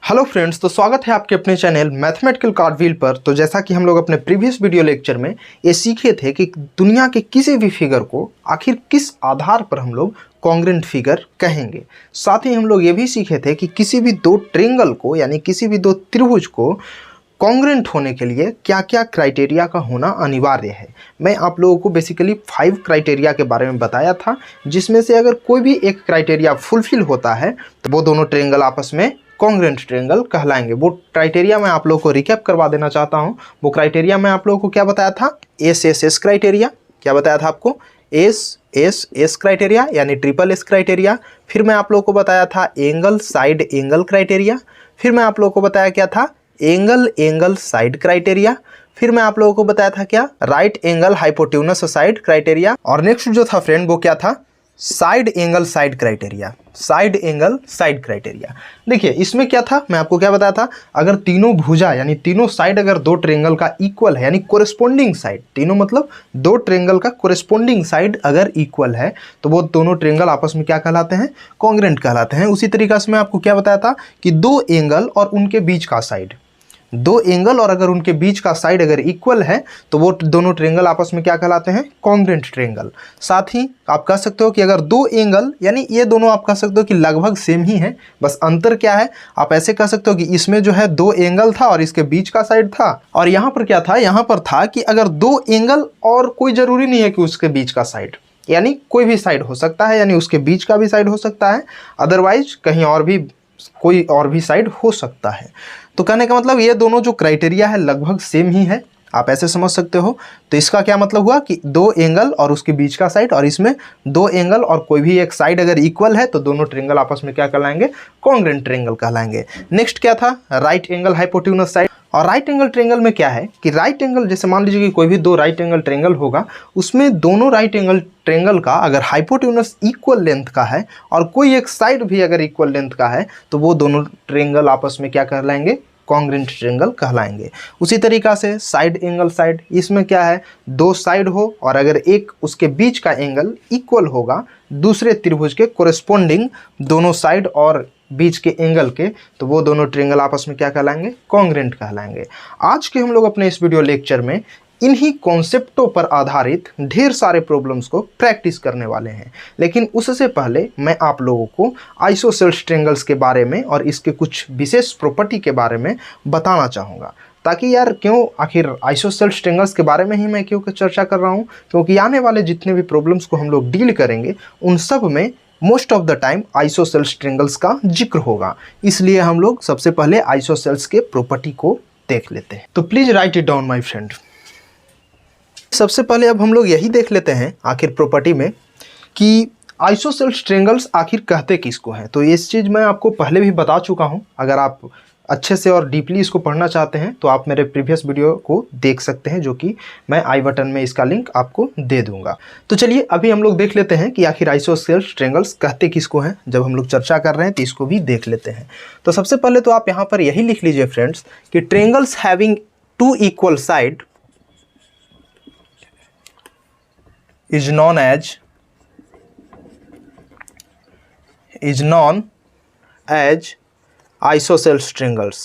Hello friends, तो स्वागत है आपके अपने चैनल मैथमेटिकल कार्डव्हील पर। तो जैसा कि हम लोग अपने प्रीवियस वीडियो लेक्चर में ये सीखे थे कि दुनिया के किसी भी फिगर को आखिर किस आधार पर हम लोग कॉन्ग्रुएंट फिगर कहेंगे। साथ ही हम लोग ये भी सीखे थे कि किसी भी दो ट्रायंगल को यानी किसी भी दो त्रिभुज को कॉन्ग्रुएंट होने के लिए क्या क्या क्राइटेरिया का होना अनिवार्य है। मैं आप लोगों को बेसिकली 5 क्राइटेरिया के बारे में बताया था, जिसमें से अगर कोई भी एक क्राइटेरिया फुलफिल होता है तो वो दोनों ट्रायंगल आपस में कॉन्ग्रुएंट ट्रायंगल कहलाएंगे। वो क्राइटेरिया मैं आप लोगों को रिकैप करवा देना चाहता हूँ। वो क्राइटेरिया मैं आप लोगों को क्या बताया था, एस क्राइटेरिया। क्या बताया था आपको, एस क्राइटेरिया यानी ट्रिपल एस क्राइटेरिया। फिर मैं आप लोगों को बताया था एंगल साइड एंगल क्राइटेरिया। फिर मैं आप लोगों को बताया क्या था, एंगल साइड क्राइटेरिया। फिर मैं आप लोगों को बताया था क्या, right angle hypotenuse side criteria. और नेक्स्ट जो था फ्रेंड वो क्या था, side angle side criteria. Side angle side criteria. देखिए इसमें क्या था, मैं आपको क्या बताया था, अगर तीनों भुजा यानी तीनों साइड अगर दो ट्रायंगल का इक्वल है यानी कोरेस्पोंडिंग साइड, तीनों मतलब दो ट्रायंगल का कोरेस्पोंडिंग साइड अगर इक्वल है तो वो दोनों ट्रायंगल आपस में क्या कहलाते हैं, कॉन्ग्रुएंट कहलाते हैं। उसी तरीके से मैं आपको क्या बताया था कि दो एंगल और उनके बीच का साइड, दो एंगल और अगर उनके बीच का साइड अगर इक्वल है तो वो दोनों ट्रायंगल आपस में क्या कहलाते हैं, कॉन्ग्रुएंट ट्रायंगल। साथ ही आप कह सकते हो कि अगर दो एंगल यानी ये दोनों आप कह सकते हो कि लगभग सेम ही है, बस अंतर क्या है, आप ऐसे कह सकते हो कि इसमें जो है दो एंगल था और इसके बीच का साइड था, और यहाँ पर क्या था, यहाँ पर था कि अगर दो एंगल और कोई जरूरी नहीं है कि उसके बीच का साइड, यानी कोई भी साइड हो सकता है, यानी उसके बीच का भी साइड हो सकता है, अदरवाइज कहीं और भी कोई और भी साइड हो सकता है। तो कहने का मतलब ये दोनों जो क्राइटेरिया है लगभग सेम ही है, आप ऐसे समझ सकते हो। तो इसका क्या मतलब हुआ कि दो एंगल और उसके बीच का साइड, और इसमें दो एंगल और कोई भी एक साइड अगर इक्वल है तो दोनों ट्रायंगल आपस में क्या कहलाएंगे, कॉन्ग्रुएंट ट्रायंगल कहलाएंगे। नेक्स्ट क्या था, राइट एंगल हाइपोटेन्यूस साइड। और राइट एंगल ट्रायंगल में क्या है कि राइट एंगल, जैसे मान लीजिए कि कोई भी दो राइट एंगल ट्रायंगल होगा, उसमें दोनों राइट एंगल ट्रायंगल का अगर हाइपोटेन्यूस इक्वल लेंथ का है और कोई एक साइड भी अगर इक्वल लेंथ का है तो वो दोनों ट्रायंगल आपस में क्या कहलाएंगे, कॉन्ग्रुएंट ट्रायंगल कहलाएंगे। उसी तरीक़ा से साइड एंगल साइड, इसमें क्या है, दो साइड हो और अगर एक उसके बीच का एंगल इक्वल होगा दूसरे त्रिभुज के कोरेस्पोंडिंग दोनों साइड और बीच के एंगल के, तो वो दोनों ट्रायंगल आपस में क्या कहलाएंगे, कॉन्ग्रुएंट कहलाएंगे। आज के हम लोग अपने इस वीडियो लेक्चर में इन्हीं कॉन्सेप्टों पर आधारित ढेर सारे प्रॉब्लम्स को प्रैक्टिस करने वाले हैं। लेकिन उससे पहले मैं आप लोगों को आइसोसेल्स ट्रायंगल्स के बारे में और इसके कुछ विशेष प्रॉपर्टी के बारे में बताना चाहूँगा, ताकि यार क्यों आखिर आइसोसेल्स ट्रायंगल्स के बारे में ही मैं क्यों चर्चा कर रहा हूँ, क्योंकि आने वाले जितने भी प्रॉब्लम्स को हम लोग डील करेंगे उन सब में most of the time isosceles triangles का जिक्र होगा। इसलिए हम लोग सबसे पहले आइसोसेल्स के प्रॉपर्टी को देख लेते हैं। तो please write it down my friend. सबसे पहले अब हम लोग यही देख लेते हैं आखिर प्रॉपर्टी में कि आइसोसेल्स ट्रायंगल्स आखिर कहते किसको हैं। तो इस चीज़ मैं आपको पहले भी बता चुका हूं। अगर आप अच्छे से और डीपली इसको पढ़ना चाहते हैं तो आप मेरे प्रीवियस वीडियो को देख सकते हैं, जो कि मैं आई बटन में इसका लिंक आपको दे दूंगा। तो चलिए अभी हम लोग देख लेते हैं कि आखिर आइसोसेल्स ट्रायंगल्स कहते किसको हैं। जब हम लोग चर्चा कर रहे हैं तो इसको भी देख लेते हैं। तो सबसे पहले तो आप यहाँ पर यही लिख लीजिए फ्रेंड्स कि triangles having two equal side is known as isosceles triangles।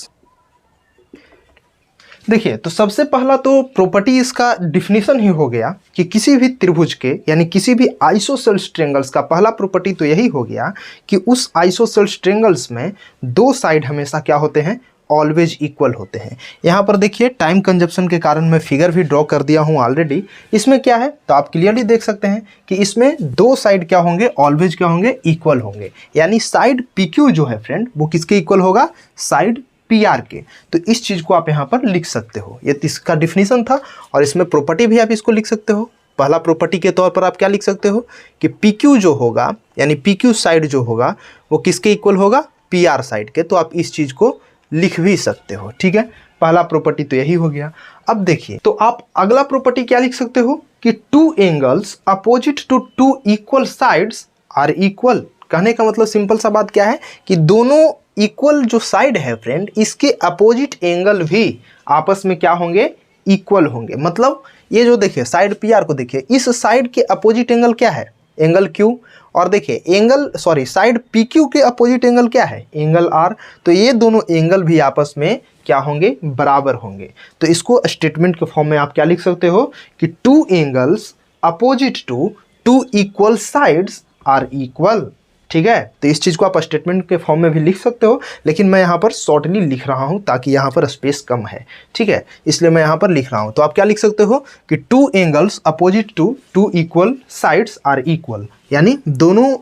देखिए तो सबसे पहला तो प्रॉपर्टी इसका डिफिनीशन ही हो गया कि किसी भी त्रिभुज के यानी किसी भी आइसोसेल्स ट्रायंगल्स का पहला प्रॉपर्टी तो यही हो गया कि उस आइसोसेल्स ट्रायंगल्स में दो साइड हमेशा क्या होते हैं, ऑलवेज इक्वल होते हैं। यहाँ पर देखिए टाइम कंजप्शन के कारण मैं फिगर भी ड्रॉ कर दिया हूँ ऑलरेडी। इसमें क्या है तो आप क्लियरली देख सकते हैं कि इसमें दो साइड क्या होंगे, ऑलवेज क्या होंगे, इक्वल होंगे। यानी साइड PQ जो है फ्रेंड वो किसके इक्वल होगा, साइड PR के। तो इस चीज़ को आप यहाँ पर लिख सकते हो, ये इसका डिफिनीशन था। और इसमें प्रॉपर्टी भी आप इसको लिख सकते हो। पहला प्रॉपर्टी के तौर पर आप क्या लिख सकते हो कि PQ जो होगा यानी PQ साइड जो होगा वो किसके इक्वल होगा, PR साइड के। तो आप इस चीज़ को लिख भी सकते हो, ठीक है। पहला प्रॉपर्टी तो यही हो गया। अब देखिए तो आप अगला प्रॉपर्टी क्या लिख सकते हो कि two angles opposite to two equal sides are equal. कहने का मतलब सिंपल सा बात क्या है कि दोनों इक्वल जो साइड है फ्रेंड, इसके अपोजिट एंगल भी आपस में क्या होंगे, इक्वल होंगे। मतलब ये जो देखिए साइड PR को देखिए, इस साइड के अपोजिट एंगल क्या है, एंगल Q, और देखिए एंगल साइड पी क्यू के अपोजिट एंगल क्या है, एंगल आर। तो ये दोनों एंगल भी आपस में क्या होंगे, बराबर होंगे। तो इसको स्टेटमेंट के फॉर्म में आप क्या लिख सकते हो कि two angles opposite to two equal sides are equal. ठीक है, तो इस चीज़ को आप स्टेटमेंट के फॉर्म में भी लिख सकते हो, लेकिन मैं यहाँ पर शॉर्टली लिख रहा हूँ ताकि यहाँ पर स्पेस कम है। ठीक है, इसलिए मैं यहाँ पर लिख रहा हूँ। तो आप क्या लिख सकते हो कि two angles opposite to two equal sides are equal, यानी दोनों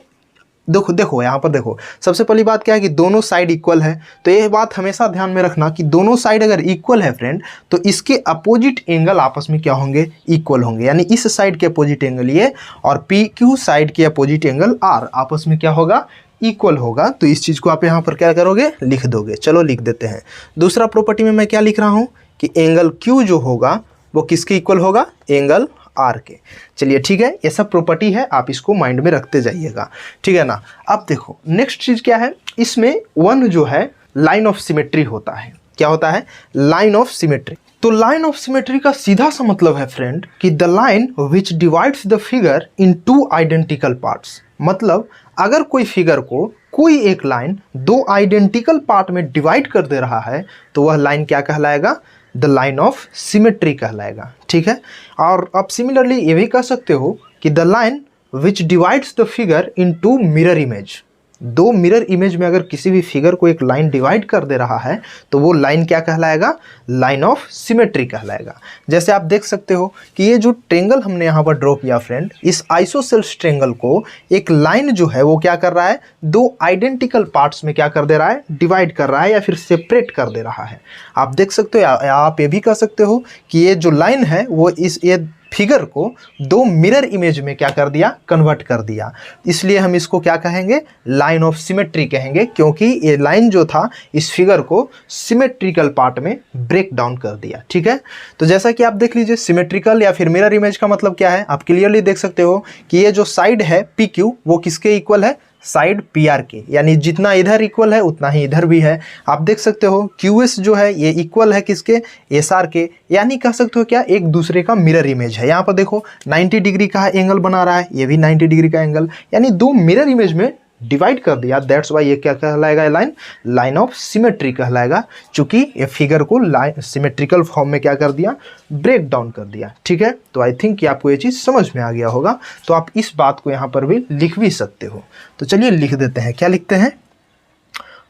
देखो यहाँ पर देखो, सबसे पहली बात क्या है कि दोनों साइड इक्वल है। तो ये बात हमेशा ध्यान में रखना कि दोनों साइड अगर इक्वल है फ्रेंड, तो इसके अपोजिट एंगल आपस में क्या होंगे, इक्वल होंगे। यानी इस साइड के अपोजिट एंगल ये और पी क्यू साइड के अपोजिट एंगल आर आपस में क्या होगा, इक्वल होगा। तो इस चीज़ को आप यहाँ पर क्या करोगे, लिख दोगे। चलो लिख देते हैं। दूसरा प्रॉपर्टी में मैं क्या लिख रहा हूँ कि एंगल क्यू जो होगा वो किसके इक्वल होगा, एंगल आर के। चलिए ठीक है, ये सब प्रॉपर्टी है, आप इसको माइंड में रखते जाइएगा। ठीक है ना। अब देखो नेक्स्ट चीज क्या है, इसमें वन जो है लाइन ऑफ सिमेट्री होता है। क्या होता है, लाइन ऑफ सिमेट्री। तो लाइन ऑफ सिमेट्री का सीधा सा मतलब है फ्रेंड कि the line which divides the figure in two identical parts. मतलब अगर कोई फिगर को कोई एक लाइन दो आइडेंटिकल पार्ट में डिवाइड कर दे रहा है तो वह लाइन क्या कहलाएगा, द लाइन ऑफ सिमेट्री कहलाएगा। ठीक है, और आप सिमिलरली ये भी कह सकते हो कि the line which divides the figure into mirror image. दो मिरर इमेज में अगर किसी भी फिगर को एक लाइन डिवाइड कर दे रहा है तो वो लाइन क्या कहलाएगा, लाइन ऑफ सिमेट्री कहलाएगा। जैसे आप देख सकते हो कि ये जो ट्रेंगल हमने यहाँ पर ड्रॉ किया फ्रेंड, इस आइसोसेल्स ट्रेंगल को एक लाइन जो है वो क्या कर रहा है, दो आइडेंटिकल पार्ट्स में क्या कर दे रहा है, डिवाइड कर रहा है या फिर सेपरेट कर दे रहा है। आप देख सकते हो, आप ये भी कह सकते हो कि ये जो लाइन है वो ये फिगर को दो मिरर इमेज में क्या कर दिया, कन्वर्ट कर दिया। इसलिए हम इसको क्या कहेंगे, लाइन ऑफ सिमेट्री कहेंगे, क्योंकि ये लाइन जो था इस फिगर को सिमेट्रिकल पार्ट में ब्रेक डाउन कर दिया। ठीक है, तो जैसा कि आप देख लीजिए सिमेट्रिकल या फिर मिरर इमेज का मतलब क्या है, आप क्लियरली देख सकते हो कि ये जो साइड है पी क्यू वो किसके इक्वल है, साइड पी आर के। यानी जितना इधर इक्वल है उतना ही इधर भी है। आप देख सकते हो क्यू एस जो है ये इक्वल है किसके, एस आर के। यानी कह सकते हो क्या, एक दूसरे का मिरर इमेज है। यहाँ पर देखो 90 डिग्री का एंगल बना रहा है, ये भी 90 डिग्री का एंगल, यानी दो मिरर इमेज में डिवाइड कर दिया। दैट्स वाई ये क्या कहलाएगा, लाइन, लाइन ऑफ सिमेट्री कहलाएगा, चूंकि ये फिगर को लाइन सिमेट्रिकल फॉर्म में क्या कर दिया, ब्रेक डाउन कर दिया। ठीक है, तो आई थिंक कि आपको ये चीज़ समझ में आ गया होगा। तो आप इस बात को यहाँ पर भी लिख भी सकते हो। तो चलिए लिख देते हैं, क्या लिखते हैं,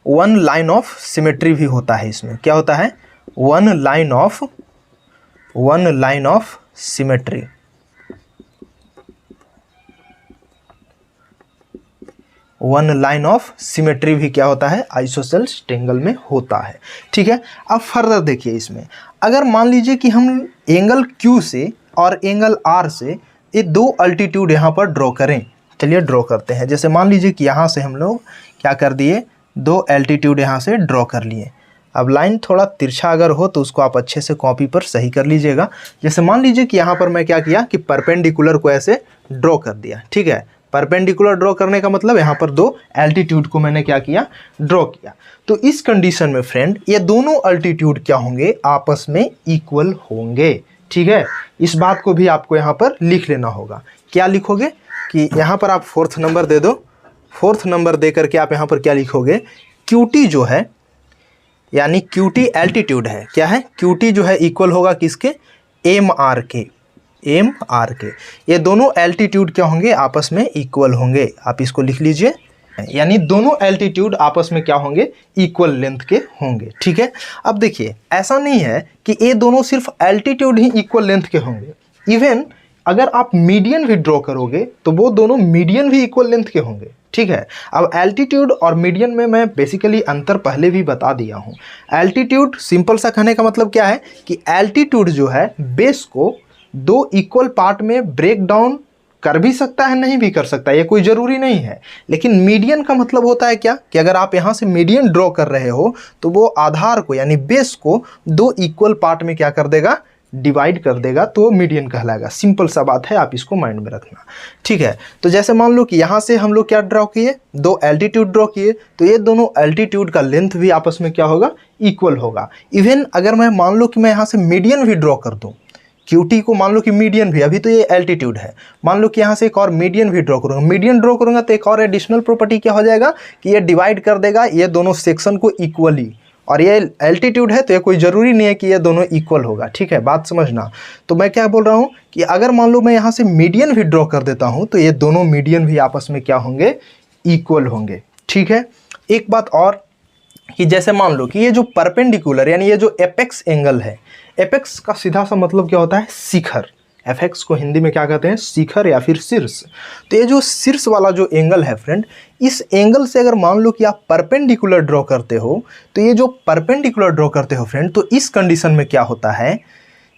वन लाइन ऑफ सिमेट्री भी होता है इसमें। क्या होता है, one line of symmetry. One line of symmetry भी क्या होता है, आइसोसेल्स ट्रेंगल में होता है। ठीक है, अब फर्दर देखिए इसमें, अगर मान लीजिए कि हम एंगल Q से और एंगल R से ये दो अल्टीट्यूड यहाँ पर ड्रॉ करें। चलिए ड्रॉ करते हैं। जैसे मान लीजिए कि यहाँ से हम लोग क्या कर दिए, दो अल्टीट्यूड यहाँ से ड्रॉ कर लिए। अब लाइन थोड़ा तिरछा अगर हो तो उसको आप अच्छे से कॉपी पर सही कर लीजिएगा। जैसे मान लीजिए कि यहाँ पर मैं क्या किया कि परपेंडिकुलर को ऐसे ड्रॉ कर दिया। ठीक है, परपेंडिकुलर ड्रॉ करने का मतलब यहाँ पर दो एल्टीट्यूड को मैंने क्या किया, ड्रॉ किया। तो इस कंडीशन में फ्रेंड ये दोनों अल्टीट्यूड क्या होंगे, आपस में इक्वल होंगे। ठीक है, इस बात को भी आपको यहाँ पर लिख लेना होगा। क्या लिखोगे कि यहाँ पर आप फोर्थ नंबर दे दो। फोर्थ नंबर दे करके आप यहाँ पर क्या लिखोगे, QT जो है, यानी QT एल्टीट्यूड है, क्या है, QT जो है इक्वल होगा किसके, MR के, MR के। ये दोनों एल्टीट्यूड क्या होंगे, आपस में इक्वल होंगे। आप इसको लिख लीजिए, यानी दोनों एल्टीट्यूड आपस में क्या होंगे, इक्वल लेंथ के होंगे। ठीक है, अब देखिए ऐसा नहीं है कि ये दोनों सिर्फ एल्टीट्यूड ही इक्वल लेंथ के होंगे। इवन अगर आप मीडियन भी ड्रॉ करोगे तो वो दोनों मीडियन भी इक्वल लेंथ के होंगे। ठीक है, अब एल्टीट्यूड और मीडियन में मैं बेसिकली अंतर पहले भी बता दिया हूँ। एल्टीट्यूड सिंपल सा कहने का मतलब क्या है कि एल्टीट्यूड जो है बेस को दो इक्वल पार्ट में ब्रेक डाउन कर भी सकता है, नहीं भी कर सकता, ये कोई ज़रूरी नहीं है। लेकिन मीडियन का मतलब होता है क्या कि अगर आप यहाँ से मीडियन ड्रॉ कर रहे हो तो वो आधार को यानी बेस को दो इक्वल पार्ट में क्या कर देगा, डिवाइड कर देगा, तो मीडियन कहलाएगा। सिंपल सा बात है, आप इसको माइंड में रखना। ठीक है, तो जैसे मान लो कि यहाँ से हम लोग क्या ड्रॉ किए, दो एल्टीट्यूड ड्रॉ किए, तो ये दोनों एल्टीट्यूड का लेंथ भी आपस में क्या होगा, इक्वल होगा। इवन अगर मैं मान लो कि मैं यहाँ से मीडियन भी ड्रॉ कर दूँ, QT को मान लो कि मीडियन भी, अभी तो ये एल्टीट्यूड है, मान लो कि यहाँ से एक और मीडियन भी ड्रॉ करूँगा, मीडियन ड्रॉ करूँगा तो एक और एडिशनल प्रॉपर्टी क्या हो जाएगा कि ये डिवाइड कर देगा ये दोनों सेक्शन को इक्वली, और ये एल्टीट्यूड है तो ये कोई ज़रूरी नहीं है कि ये दोनों इक्वल होगा, ठीक है, बात समझना। तो मैं क्या बोल रहा हूँ कि अगर मान लो मैं यहाँ से मीडियन भी ड्रॉ कर देता हूँ तो ये दोनों मीडियन भी आपस में क्या होंगे, इक्वल होंगे, ठीक है। एक बात और कि जैसे मान लो कि ये जो परपेंडिकुलर यानी ये जो एपेक्स एंगल है, एपेक्स का सीधा सा मतलब क्या होता है, शिखर, एपेक्स को हिंदी में क्या कहते हैं, शिखर या फिर शीर्ष। तो ये जो शीर्ष वाला जो एंगल है फ्रेंड, इस एंगल से अगर मान लो कि आप परपेंडिकुलर ड्रॉ करते हो, तो ये जो परपेंडिकुलर ड्रॉ करते हो फ्रेंड, तो इस कंडीशन में क्या होता है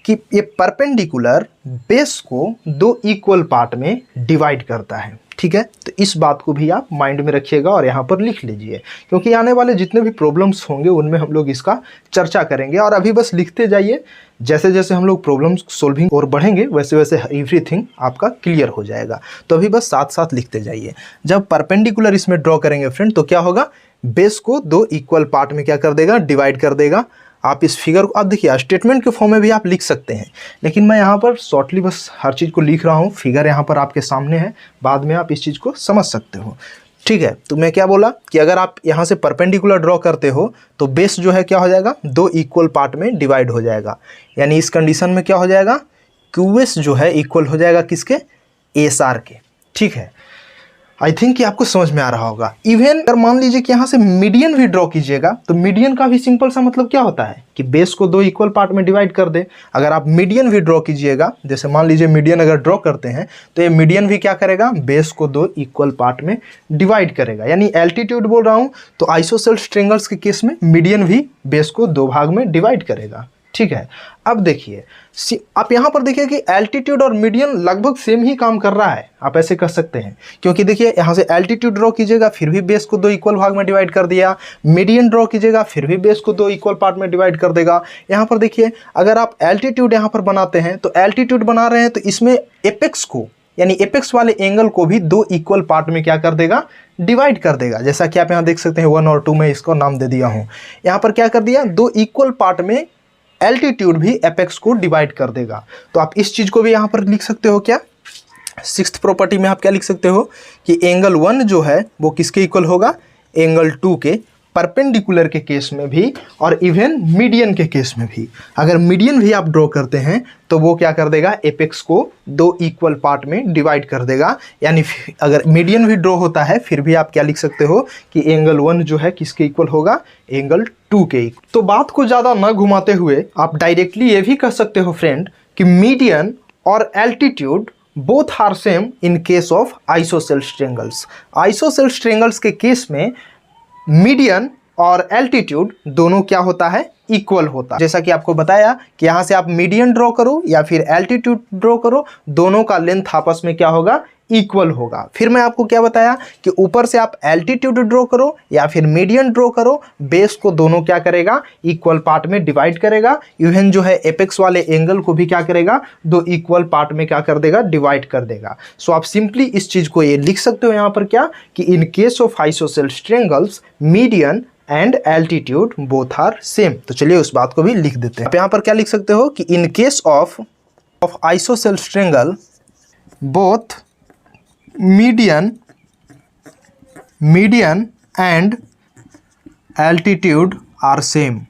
कि ये परपेंडिकुलर बेस को दो इक्वल पार्ट में डिवाइड करता है, ठीक है। तो इस बात को भी आप माइंड में रखिएगा और यहाँ पर लिख लीजिए, क्योंकि आने वाले जितने भी प्रॉब्लम्स होंगे उनमें हम लोग इसका चर्चा करेंगे। और अभी बस लिखते जाइए, जैसे जैसे हम लोग प्रॉब्लम्स सोल्विंग और बढ़ेंगे वैसे वैसे एवरीथिंग आपका क्लियर हो जाएगा। तो अभी बस साथ साथ लिखते जाइए। जब परपेंडिकुलर इसमें ड्रॉ करेंगे फ्रेंड तो क्या होगा, बेस को दो इक्वल पार्ट में क्या कर देगा, डिवाइड कर देगा। आप इस फिगर को आप देखिए स्टेटमेंट के फॉर्म में भी आप लिख सकते हैं, लेकिन मैं यहाँ पर शॉर्टली बस हर चीज़ को लिख रहा हूँ। फिगर यहाँ पर आपके सामने है, बाद में आप इस चीज़ को समझ सकते हो, ठीक है। तो मैं क्या बोला कि अगर आप यहाँ से परपेंडिकुलर ड्रॉ करते हो तो बेस जो है क्या हो जाएगा, दो इक्वल पार्ट में डिवाइड हो जाएगा। यानी इस कंडीशन में क्या हो जाएगा, QS जो है इक्वल हो जाएगा किसके, ASR के, ठीक है। आई थिंक कि आपको समझ में आ रहा होगा। इवन अगर मान लीजिए कि यहाँ से मीडियन भी ड्रॉ कीजिएगा तो मीडियन का भी सिंपल सा मतलब क्या होता है कि बेस को दो इक्वल पार्ट में डिवाइड कर दे। अगर आप मीडियन भी ड्रॉ कीजिएगा, जैसे मान लीजिए मीडियन अगर ड्रॉ करते हैं तो ये मीडियन भी क्या करेगा, बेस को दो इक्वल पार्ट में डिवाइड करेगा। यानी एल्टीट्यूड बोल रहा हूँ तो आइसोसेल्स ट्रायंगल्स के केस में मीडियन भी बेस को दो भाग में डिवाइड करेगा, ठीक है। अब देखिए आप यहाँ पर देखिए कि एल्टीट्यूड और मीडियन लगभग सेम ही काम कर रहा है, आप ऐसे कर सकते हैं, क्योंकि देखिए यहाँ से एल्टीट्यूड ड्रॉ कीजिएगा फिर भी बेस को दो इक्वल भाग में डिवाइड कर दिया, मीडियन ड्रॉ कीजिएगा फिर भी बेस को दो इक्वल पार्ट में डिवाइड कर देगा। यहाँ पर देखिए अगर आप एल्टीट्यूड यहाँ पर बनाते हैं तो एल्टीट्यूड बना रहे हैं तो इसमें एपेक्स को यानी एपेक्स वाले एंगल को भी दो इक्वल पार्ट में क्या कर देगा, डिवाइड कर देगा। जैसा कि आप यहाँ देख सकते हैं 1 और 2 में इसको नाम दे दिया हूँ। यहाँ पर क्या कर दिया, दो इक्वल पार्ट में एल्टीट्यूड भी एपेक्स को डिवाइड कर देगा। तो आप इस चीज को भी यहां पर लिख सकते हो क्या, सिक्स्थ प्रॉपर्टी में आप क्या लिख सकते हो कि एंगल 1 जो है वो किसके इक्वल होगा, एंगल 2 के, परपेंडिकुलर के केस में भी और इवन मीडियन के केस में भी। अगर मीडियन भी आप ड्रॉ करते हैं तो वो क्या कर देगा, एपेक्स को दो इक्वल पार्ट में डिवाइड कर देगा। यानी अगर मीडियन भी ड्रॉ होता है फिर भी आप क्या लिख सकते हो कि एंगल 1 जो है किसके इक्वल होगा, एंगल 2 के इक्वल। तो बात को ज़्यादा न घुमाते हुए आप डायरेक्टली ये भी कह सकते हो फ्रेंड कि मीडियन और altitude both are same in case of isosceles triangles. Isosceles triangles के केस में मीडियन और एल्टीट्यूड दोनों क्या होता है, इक्वल होता है। जैसा कि आपको बताया कि यहाँ से आप मीडियन ड्रॉ करो या फिर एल्टीट्यूड ड्रॉ करो, दोनों का लेंथ आपस में क्या होगा, इक्वल होगा। फिर मैं आपको क्या बताया कि ऊपर से आप एल्टीट्यूड ड्रॉ करो या फिर मीडियन ड्रॉ करो, बेस को दोनों क्या करेगा, इक्वल पार्ट में डिवाइड करेगा। इवन जो है एपेक्स वाले एंगल को भी क्या करेगा, दो इक्वल पार्ट में क्या कर देगा, डिवाइड कर देगा। सो आप सिंपली इस चीज को ये लिख सकते हो यहाँ पर क्या कि in case of isosceles triangles median and altitude both are same. तो चलिए उस बात को भी लिख देते हैं। आप यहाँ पर क्या लिख सकते हो कि in case of isosceles triangle both median and altitude are same.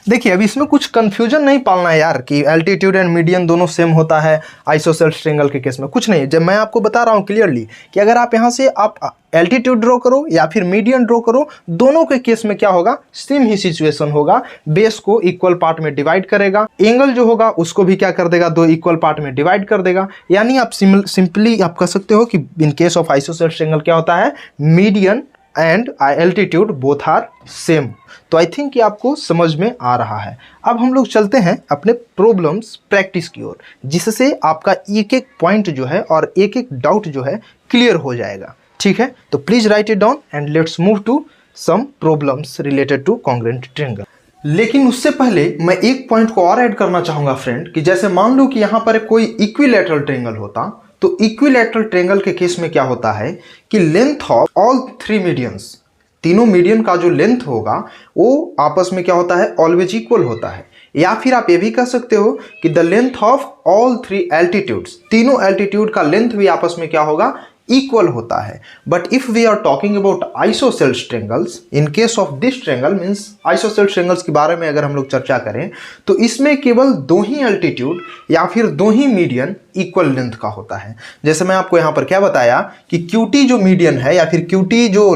देखिए अब इसमें कुछ कंफ्यूजन नहीं पालना है यार कि एल्टीट्यूड एंड मीडियन दोनों सेम होता है आइसोसेल्स ट्रायंगल के केस में, कुछ नहीं। जब मैं आपको बता रहा हूँ क्लियरली कि अगर आप यहाँ से आप एल्टीट्यूड ड्रॉ करो या फिर मीडियन ड्रॉ करो, दोनों के केस में क्या होगा, सेम ही सिचुएशन होगा। बेस को इक्वल पार्ट में डिवाइड करेगा, एंगल जो होगा उसको भी क्या कर देगा, दो इक्वल पार्ट में डिवाइड कर देगा। यानी आप सिंपली आप कह सकते हो कि in case of isosceles triangle क्या होता है, median and altitude both are same. तो आई थिंक कि आपको समझ में आ रहा है। अब हम लोग चलते हैं अपने प्रॉब्लम्स प्रैक्टिस की ओर, जिससे आपका एक एक पॉइंट जो है और एक एक डाउट जो है क्लियर हो जाएगा, ठीक है। तो please write it down and let's move to some problems related to congruent triangle. लेकिन उससे पहले मैं एक पॉइंट को और ऐड करना चाहूंगा फ्रेंड कि जैसे मान लो कि यहाँ पर कोई इक्विलैटरल ट्रायंगल होता, तो इक्विलैटरल ट्रायंगल के केस में क्या होता है कि length of all three medians तीनों मीडियन का जो लेंथ होगा वो आपस में क्या होता है, ऑलवेज इक्वल होता है। या फिर आप ये भी कह सकते हो कि the length of all three altitudes, तीनों एल्टीट्यूड का लेंथ भी आपस में क्या होगा, इक्वल होता है। But if we are talking about isosceles triangles, in case of this triangle means isosceles triangles के बारे में अगर हम लोग चर्चा करें तो इसमें केवल दो ही एल्टीट्यूड या फिर दो ही मीडियन इक्वल लेंथ का होता है। जैसे मैं आपको यहाँ पर क्या बताया कि QT जो मीडियन है या फिर QT जो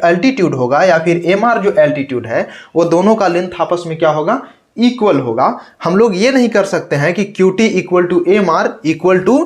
एल्टीट्यूड होगा या फिर MR जो एल्टीट्यूड है, वो दोनों का लेंथ आपस में क्या होगा, इक्वल होगा। हम लोग ये नहीं कर सकते हैं कि QT equal to MR equal to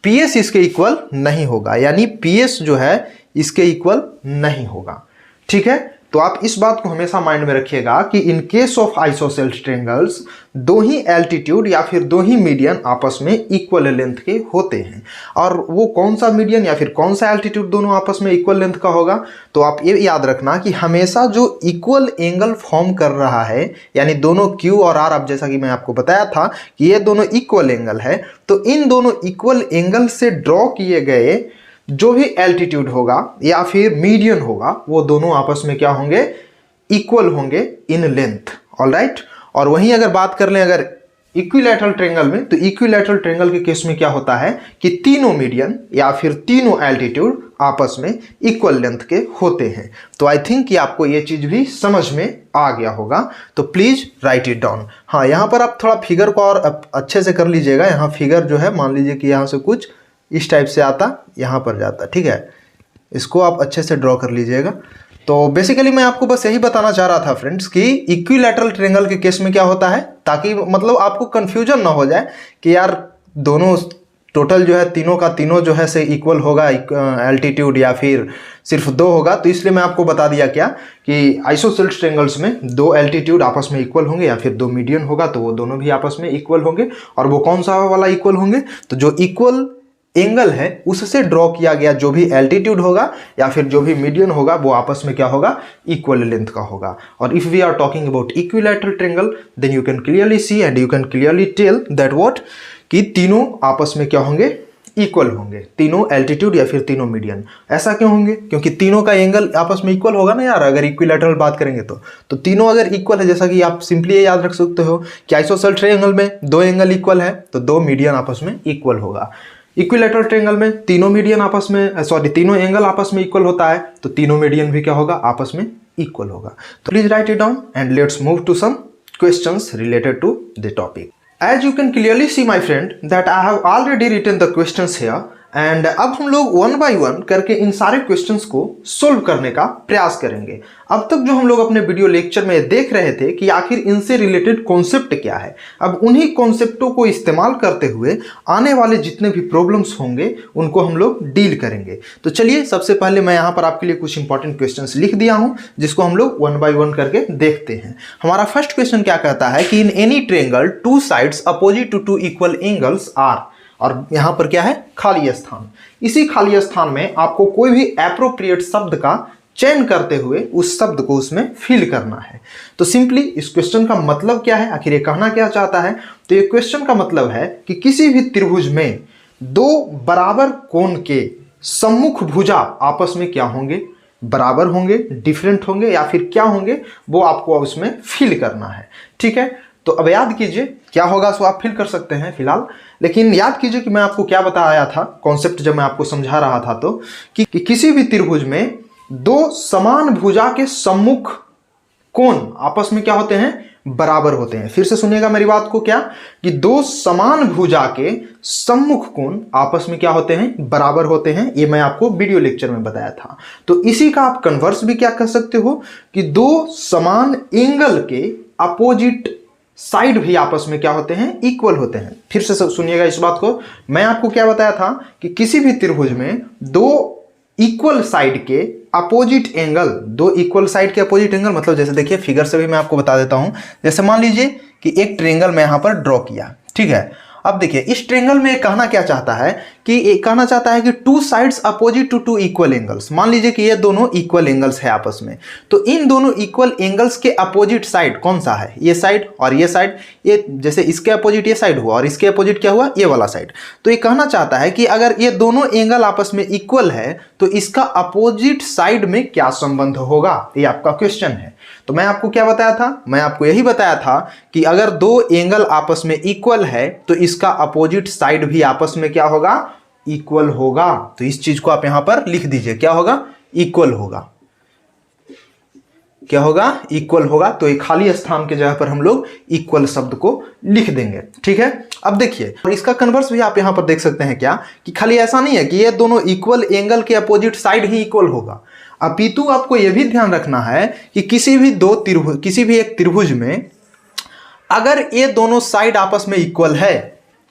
PS इसके इक्वल नहीं होगा, यानी PS जो है इसके इक्वल नहीं होगा। ठीक है, तो आप इस बात को हमेशा माइंड में रखिएगा कि in case of isosceles triangles दो ही एल्टीट्यूड या फिर दो ही मीडियन आपस में इक्वल लेंथ के होते हैं। और वो कौन सा मीडियन या फिर कौन सा एल्टीट्यूड दोनों आपस में इक्वल लेंथ का होगा, तो आप ये याद रखना कि हमेशा जो इक्वल एंगल फॉर्म कर रहा है, यानी दोनों Q और R, अब जैसा कि मैं आपको बताया था कि ये दोनों इक्वल एंगल है, तो इन दोनों इक्वल एंगल से ड्रॉ किए गए जो भी एल्टीट्यूड होगा या फिर मीडियन होगा, वो दोनों आपस में क्या होंगे, इक्वल होंगे इन लेंथ। ऑलराइट, और वहीं अगर बात कर लें अगर इक्विलैटरल ट्रायंगल में, तो इक्विलैटरल ट्रायंगल के केस में क्या होता है कि तीनों मीडियन या फिर तीनों एल्टीट्यूड आपस में इक्वल लेंथ के होते हैं। तो आई थिंक कि आपको ये चीज भी समझ में आ गया होगा, तो प्लीज राइट इट डाउन। हाँ, यहाँ पर आप थोड़ा फिगर को और अच्छे से कर लीजिएगा। यहाँ फिगर जो है, मान लीजिए कि यहाँ से कुछ इस टाइप से आता, यहाँ पर जाता। ठीक है, इसको आप अच्छे से ड्रॉ कर लीजिएगा। तो बेसिकली मैं आपको बस यही बताना चाह रहा था फ्रेंड्स कि इक्विलैटरल ट्रायंगल के केस में क्या होता है, ताकि मतलब आपको कंफ्यूजन ना हो जाए कि यार दोनों टोटल जो है तीनों का तीनों जो है से इक्वल होगा एल्टीट्यूड या फिर सिर्फ दो होगा। तो इसलिए मैं आपको बता दिया क्या कि आइसोसेल्स ट्रायंगल्स में दो एल्टीट्यूड आपस में इक्वल होंगे या फिर दो मीडियन होगा, तो वो दोनों भी आपस में इक्वल होंगे। और वो कौन सा वाला इक्वल होंगे, तो जो इक्वल एंगल है उससे ड्रॉ किया गया जो भी एल्टीट्यूड होगा या फिर जो भी मीडियन होगा, वो आपस में क्या होगा, इक्वल लेंथ का होगा। और if we are talking about equilateral triangle, then you can clearly see and you can clearly tell that what, कि तीनों आपस में क्या होंगे, इक्वल होंगे, तीनों एल्टीट्यूड या फिर तीनों मीडियन। ऐसा क्यों होंगे, क्योंकि तीनों का एंगल आपस में इक्वल होगा ना यार, अगर इक्विलैटरल बात करेंगे तो तीनों अगर इक्वल है, जैसा कि आप सिंपली ये याद रख सकते हो कि आइसोसेल्स ट्रायंगल में दो एंगल इक्वल है तो दो मीडियन आपस में इक्वल होगा। इक्विलैटरल ट्रायंगल में तीनों मीडियन आपस में तीनों एंगल आपस में इक्वल होता है, तो तीनों मीडियन भी क्या होगा, आपस में इक्वल होगा। तो please write it down and let's move to some questions related to the topic. As you can clearly see my friend that I have already written the questions here and अब हम लोग one by one करके इन सारे questions को solve करने का प्रयास करेंगे। अब तक जो हम लोग अपने वीडियो लेक्चर में देख रहे थे कि आखिर इनसे रिलेटेड कॉन्सेप्ट क्या है, अब उन्हीं कॉन्सेप्टों को इस्तेमाल करते हुए आने वाले जितने भी प्रॉब्लम्स होंगे उनको हम लोग डील करेंगे। तो चलिए सबसे पहले मैं यहाँ पर आपके लिए कुछ इंपॉर्टेंट क्वेश्चंस लिख दिया हूँ जिसको हम लोग वन बाय वन करके देखते हैं। हमारा फर्स्ट क्वेश्चन क्या कहता है कि in any triangle two sides opposite to two equal angles are, और यहां पर क्या है, खाली स्थान। इसी खाली स्थान में आपको कोई भी एप्रोप्रिएट शब्द का चयन करते हुए उस शब्द को उसमें फिल करना है। तो सिंपली इस क्वेश्चन का मतलब क्या है, आखिर ये कहना क्या चाहता है, तो ये क्वेश्चन का मतलब है कि किसी भी त्रिभुज में दो बराबर कोण के सम्मुख भुजा आपस में क्या होंगे, बराबर होंगे, डिफरेंट होंगे या फिर क्या होंगे, वो आपको उसमें फिल करना है। ठीक है, तो अब याद कीजिए क्या होगा, सो आप फिल कर सकते हैं फिलहाल, लेकिन याद कीजिए कि मैं आपको क्या बताया था कॉन्सेप्ट जब मैं आपको समझा रहा था, तो कि किसी भी त्रिभुज में दो समान भुजा के सम्मुख कोण आपस में क्या होते हैं, बराबर होते हैं। फिर से सुनिएगा मेरी बात को, क्या कि दो समान भुजा के सम्मुख कोण आपस में क्या होते हैं, बराबर होते हैं। ये मैं आपको वीडियो लेक्चर में बताया था। तो इसी का आप कन्वर्स भी क्या कर सकते हो कि दो समान एंगल के अपोजिट साइड भी आपस में क्या होते हैं, इक्वल होते हैं। फिर से सुनिएगा इस बात को, मैं आपको क्या बताया था कि किसी भी त्रिभुज में दो इक्वल साइड के अपोजिट एंगल, दो इक्वल साइड के अपोजिट एंगल मतलब जैसे देखिए फिगर से भी मैं आपको बता देता हूं। जैसे मान लीजिए कि एक ट्रायंगल मैं यहां पर ड्रॉ किया, ठीक है। अब देखिए इस ट्रायंगल में कहना क्या चाहता है कि ये कहना चाहता है कि two sides opposite to two equal angles. मान लीजिए कि ये दोनों इक्वल एंगल्स है आपस में, तो इन दोनों इक्वल एंगल्स के अपोजिट साइड कौन सा है, ये साइड और ये साइड। ये जैसे इसके अपोजिट ये साइड हुआ और इसके अपोजिट क्या हुआ, ये वाला साइड। तो ये कहना चाहता है कि अगर ये दोनों एंगल आपस में इक्वल है तो इसका अपोजिट साइड में क्या संबंध होगा, ये आपका क्वेश्चन है। तो मैं आपको क्या बताया था, मैं आपको यही बताया था कि अगर दो एंगल आपस में इक्वल है तो इसका अपोजिट साइड भी आपस में क्या होगा, इक्वल होगा। तो इस चीज को आप यहां पर लिख दीजिए, क्या होगा, इक्वल होगा। क्या होगा, इक्वल होगा। तो एक खाली स्थान के जगह पर हम लोग इक्वल शब्द को लिख देंगे, ठीक है। अब देखिए, और इसका कन्वर्स भी आप यहां पर देख सकते हैं क्या, कि खाली ऐसा नहीं है कि ये दोनों इक्वल एंगल के अपोजिट साइड ही इक्वल होगा, अपितु आपको यह भी ध्यान रखना है कि किसी भी एक त्रिभुज में अगर ये दोनों साइड आपस में इक्वल है,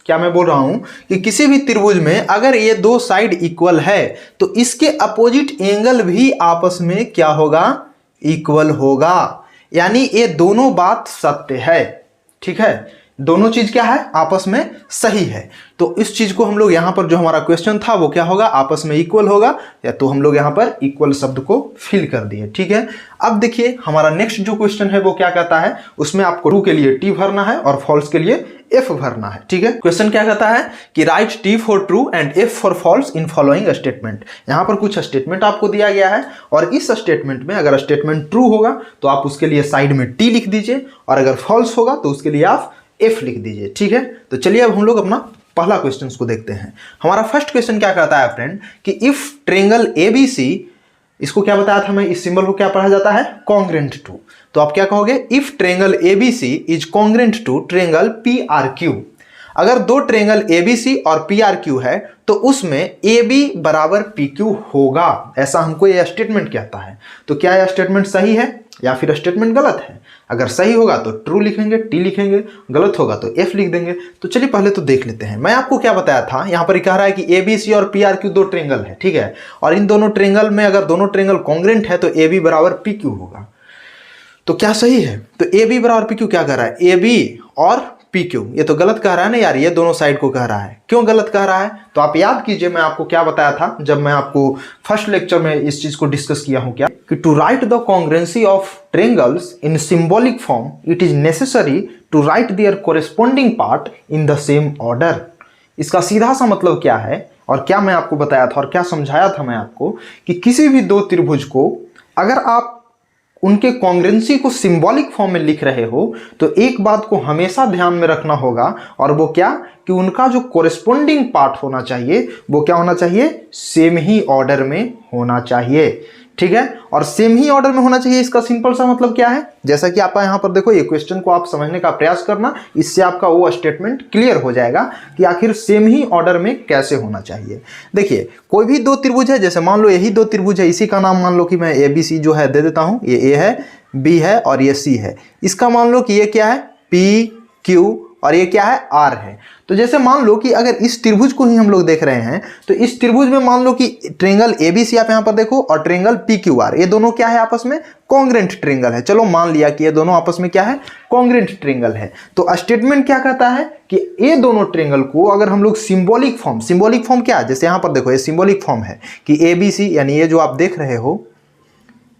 क्या मैं बोल रहा हूं कि किसी भी त्रिभुज में अगर ये दो साइड इक्वल है तो इसके अपोजिट एंगल भी आपस में क्या होगा, इक्वल होगा। यानी ये दोनों बात सत्य है, ठीक है, दोनों चीज क्या है, आपस में सही है। तो इस चीज को हम लोग यहां पर जो हमारा क्वेश्चन था वो क्या होगा, आपस में इक्वल होगा, या तो हम लोग यहां पर इक्वल शब्द को फिल कर दिए, ठीक है। अब देखिए हमारा नेक्स्ट जो क्वेश्चन है वो क्या कहता है, उसमें आपको ट्रू के लिए टी भरना है और फॉल्स के लिए एफ भरना है, ठीक है। क्वेश्चन क्या कहता है कि right T for true and F for falls in following statement. यहां पर कुछ स्टेटमेंट आपको दिया गया है और इस स्टेटमेंट में अगर स्टेटमेंट ट्रू होगा तो आप उसके लिए साइड में टी लिख दीजिए और अगर फॉल्स होगा तो उसके लिए आप एफ लिख दीजिए, ठीक है। तो चलिए अब हम लोग अपना पहला क्वेश्चन को देखते हैं। हमारा फर्स्ट क्वेश्चन क्या कहता है फ्रेंड कि इफ ट्रायंगल एबीसी, इसको क्या बताया था मैं, इस सिंबल को क्या पढ़ा जाता है, कॉन्ग्रेंट टू। तो आप क्या कहोगे, if triangle ABC is congruent to triangle पीआरक्यू। अगर दो ट्रायंगल एबीसी और पीआरक्यू है तो उसमें AB बराबर PQ होगा, ऐसा हमको यह स्टेटमेंट कहता है। तो क्या यह स्टेटमेंट सही है या फिर स्टेटमेंट गलत है? अगर सही होगा तो ट्रू लिखेंगे, टी लिखेंगे, गलत होगा तो एफ लिख देंगे। तो चलिए पहले तो देख लेते हैं। मैं आपको क्या बताया था, यहाँ पर कह रहा है कि ABC और PRQ दो ट्रायंगल है, ठीक है, और इन दोनों ट्रायंगल में अगर दोनों ट्रायंगल कॉन्ग्रेंट है तो AB बराबर PQ होगा। तो क्या सही है? तो AB बराबर PQ क्या कह रहा है, AB और PQ, ये तो गलत कह रहा है ना यार, ये दोनों साइड को कह रहा है। क्यों गलत कह रहा है? तो आप याद कीजिए मैं आपको क्या बताया था जब मैं आपको फर्स्ट लेक्चर में इस चीज को डिस्कस किया हूं, क्या कि to write the congruency of triangles in symbolic form it is necessary to write their corresponding part in the same order. इसका सीधा सा मतलब क्या है और क्या मैं आपको बताया था और क्या समझाया था मैं आपको कि किसी भी दो त्रिभुज को अगर आप उनके कॉन्ग्रेंसी को सिंबॉलिक फॉर्म में लिख रहे हो तो एक बात को हमेशा ध्यान में रखना होगा, और वो क्या कि उनका जो कोरेस्पोंडिंग पार्ट होना चाहिए वो क्या होना चाहिए, सेम ही ऑर्डर में होना चाहिए, ठीक है। और सेम ही ऑर्डर में होना चाहिए, इसका सिंपल सा मतलब क्या है, जैसा कि आप यहां पर देखो, ये क्वेश्चन को आप समझने का प्रयास करना, इससे आपका वो स्टेटमेंट क्लियर हो जाएगा कि आखिर सेम ही ऑर्डर में कैसे होना चाहिए। देखिए कोई भी दो त्रिभुज है, जैसे मान लो यही दो त्रिभुज है, इसी का नाम मान लो कि मैं ABC जो है दे देता हूं, ये A है, B है और ये C है। इसका मान लो कि ये क्या है, PQ और ये क्या है, R है। तो जैसे मान लो कि अगर इस त्रिभुज को ही हम लोग देख रहे हैं तो इस त्रिभुज में मान लो कि ट्रायंगल ABC आप यहां पर देखो और ट्रायंगल PQR, ये दोनों क्या है, आपस में कॉन्ग्रेंट ट्रायंगल है। चलो मान लिया कि ये दोनों आपस में क्या है, कॉन्ग्रेंट ट्रायंगल है। तो स्टेटमेंट क्या कहता है कि ये दोनों ट्रायंगल को अगर हम लोग सिंबॉलिक फॉर्म क्या है, जैसे यहां पर देखो ये सिंबॉलिक फॉर्म है कि ABC, यानी ये जो आप देख रहे हो,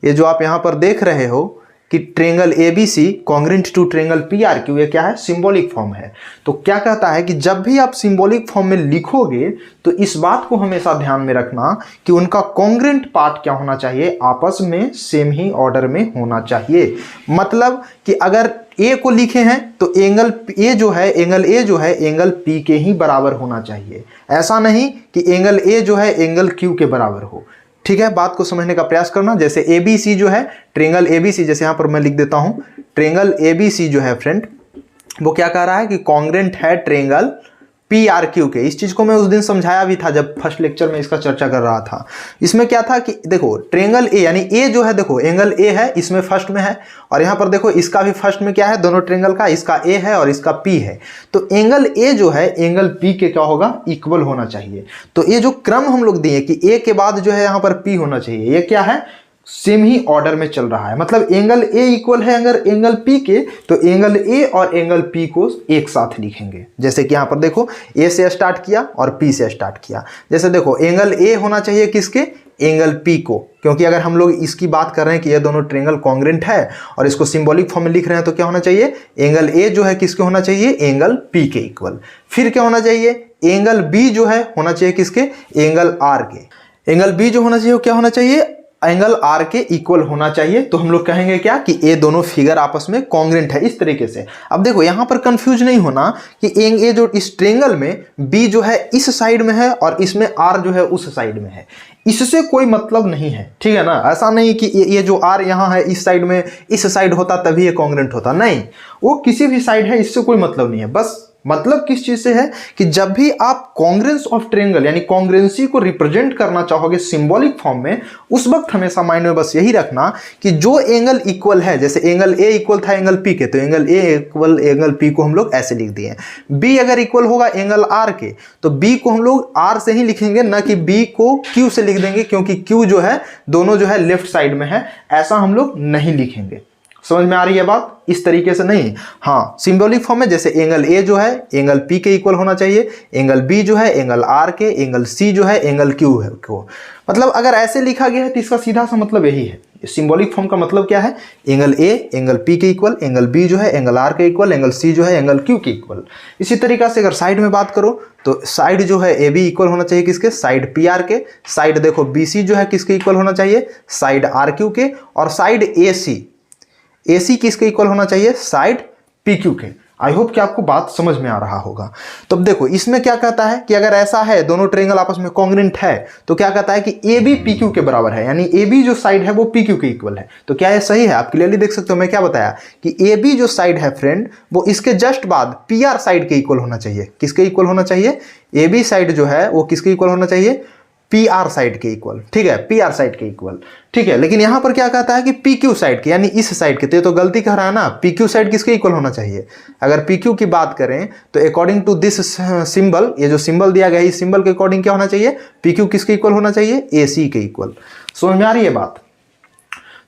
ये जो आप यहां पर देख रहे हो कि triangle ABC congruent to triangle PRQ, ये क्या है, सिंबॉलिक फॉर्म है। तो क्या कहता है कि जब भी आप सिंबॉलिक फॉर्म में लिखोगे तो इस बात को हमेशा ध्यान में रखना कि उनका कॉन्ग्रेंट पार्ट क्या होना चाहिए, आपस में सेम ही ऑर्डर में होना चाहिए। मतलब कि अगर A को लिखे हैं तो एंगल A जो है एंगल P के ही बराबर होना चाहिए। ऐसा नहीं कि एंगल A जो है एंगल Q के बराबर हो, ठीक है। बात को समझने का प्रयास करना। जैसे ABC जो है, ट्रायंगल ABC, जैसे यहां पर मैं लिख देता हूं, ट्रायंगल ABC जो है फ्रेंड, वो क्या कह रहा है कि कॉन्ग्रेंट है ट्रायंगल PRQ के। इस चीज को मैं उस दिन समझाया भी था जब फर्स्ट लेक्चर में इसका चर्चा कर रहा था। इसमें क्या था कि देखो ट्रायंगल A, यानी A जो है, देखो एंगल A है, इसमें फर्स्ट में है, और यहां पर देखो इसका भी फर्स्ट में क्या है, दोनों ट्रायंगल का, इसका A है और इसका P है। तो एंगल A जो है एंगल P के क्या होगा, इक्वल होना चाहिए। तो ये जो क्रम हम लोग दिए कि A के बाद जो है यहां पर P होना चाहिए, ये क्या है, सेम ही ऑर्डर में चल रहा है, मतलब एंगल ए इक्वल है अगर एंगल पी के, तो एंगल ए और एंगल पी को एक साथ लिखेंगे। जैसे कि यहाँ पर देखो ए से स्टार्ट किया और पी से स्टार्ट किया। जैसे देखो एंगल ए होना चाहिए किसके, एंगल पी को, क्योंकि अगर हम लोग इसकी बात कर रहे हैं कि ये दोनों ट्रायंगल कॉन्ग्रेंट है और इसको सिंबॉलिक फॉर्म में लिख रहे हैं, तो क्या होना चाहिए, एंगल ए जो है किसके होना चाहिए, एंगल पी के इक्वल। फिर क्या होना चाहिए, एंगल बी जो है होना चाहिए किसके, एंगल आर के। एंगल बी जो होना चाहिए वो क्या होना चाहिए, एंगल आर के इक्वल होना चाहिए। तो हम लोग कहेंगे क्या कि ये दोनों फिगर आपस में कॉन्ग्रेंट है, इस तरीके से। अब देखो यहां पर कंफ्यूज नहीं होना कि ये जो इस ट्रायंगल में बी जो है इस साइड में है और इसमें आर जो है उस साइड में है, इससे कोई मतलब नहीं है, ठीक है ना। ऐसा नहीं कि ये जो आर यहाँ है इस साइड में, इस साइड होता तभी ये कॉन्ग्रेंट होता, नहीं, वो किसी भी साइड है, इससे कोई मतलब नहीं है। बस मतलब किस चीज से है कि जब भी आप कॉन्ग्रेंस ऑफ ट्रायंगल यानी कॉन्ग्रेंसी को रिप्रेजेंट करना चाहोगे सिंबॉलिक फॉर्म में, उस वक्त हमेशा माइंड में बस यही रखना कि जो एंगल इक्वल है, जैसे एंगल ए इक्वल था एंगल पी के, तो angle A equal angle P को हम लोग ऐसे लिख दिए। बी अगर इक्वल होगा एंगल आर के, तो बी को हम लोग आर से ही लिखेंगे, ना कि बी को क्यू से लिख देंगे, क्योंकि क्यू जो है दोनों जो है लेफ्ट साइड में है, ऐसा हम लोग नहीं लिखेंगे। समझ में आ रही है बात, इस तरीके से नहीं। हाँ, सिंबॉलिक फॉर्म में जैसे एंगल ए जो है एंगल पी के इक्वल होना चाहिए, एंगल बी जो है एंगल आर के, एंगल सी जो है एंगल क्यू है को, मतलब अगर ऐसे लिखा गया है तो इसका सीधा सा मतलब यही है। सिंबॉलिक फॉर्म का मतलब क्या है, एंगल ए एंगल पी के इक्वल, एंगल बी जो है एंगल आर के इक्वल, एंगल सी जो है एंगल क्यू के इक्वल। इसी तरीके से अगर साइड में बात करो तो साइड जो है ए बी इक्वल होना चाहिए किसके, साइड पी आर के। साइड देखो बी सी जो है किसके इक्वल होना चाहिए, साइड आर क्यू के। और साइड ए सी किसके इक्वल होना चाहिए, साइड पी क्यू के। आई होप कि आपको बात समझ में आ रहा होगा। तो अब देखो इसमें क्या कहता है कि अगर ऐसा है दोनों ट्रायंगल आपस में कॉन्ग्रेंट है, तो क्या कहता है कि ए बी पी क्यू के बराबर है, यानी ए बी जो साइड है वो पी क्यू के इक्वल है। तो क्या ये सही है, आप क्लियरली देख सकते हो मैं क्या बताया कि ए बी जो साइड है फ्रेंड, वो इसके जस्ट बाद पी आर साइड के इक्वल होना चाहिए। किसके इक्वल होना चाहिए, ए बी साइड जो है वो किसके इक्वल होना चाहिए, पी आर साइड के इक्वल, ठीक है, पी आर साइड के इक्वल, ठीक है। लेकिन यहां पर क्या कहता है कि पी क्यू साइड के, यानी इस साइड के, तो गलती कह रहा है ना, पी क्यू साइड किसके इक्वल होना चाहिए। अगर पी क्यू की बात करें तो अकॉर्डिंग टू दिस सिंबल, ये जो सिंबल दिया गया है इस सिंबल के अकॉर्डिंग क्या होना चाहिए, पी क्यू किसके इक्वल होना चाहिए, ए सी के इक्वल। समझ में आ रही है बात,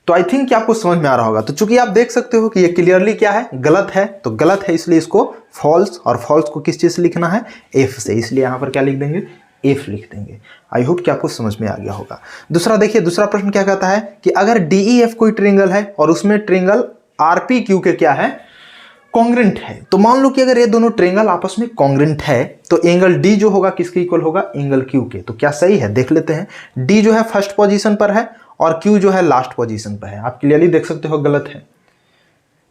तो आई थिंक कि आपको समझ में आ रहा होगा। तो चूंकि आप देख सकते हो कि ये क्लियरली क्या है, गलत है, तो गलत है इसलिए इसको फॉल्स, और फॉल्स को किस चीज से लिखना है, एफ से, इसलिए यहां पर क्या लिख देंगे, एफ लिख देंगे। आई होप कि आपको समझ में आ गया होगा। दूसरा देखिए, दूसरा प्रश्न क्या कहता है कि अगर DEF कोई ट्रायंगल है और उसमें ट्रायंगल RPQ के क्या है, कॉन्ग्रेंट है। तो मान लो कि अगर ये दोनों ट्रायंगल आपस में कॉन्ग्रेंट है, तो एंगल D जो होगा किसके इक्वल होगा, एंगल Q के। तो क्या सही है, देख लेते हैं। D जो है फर्स्ट पोजीशन पर है और Q जो है लास्ट पोजीशन पर है। आप क्लियरली देख सकते हो गलत है,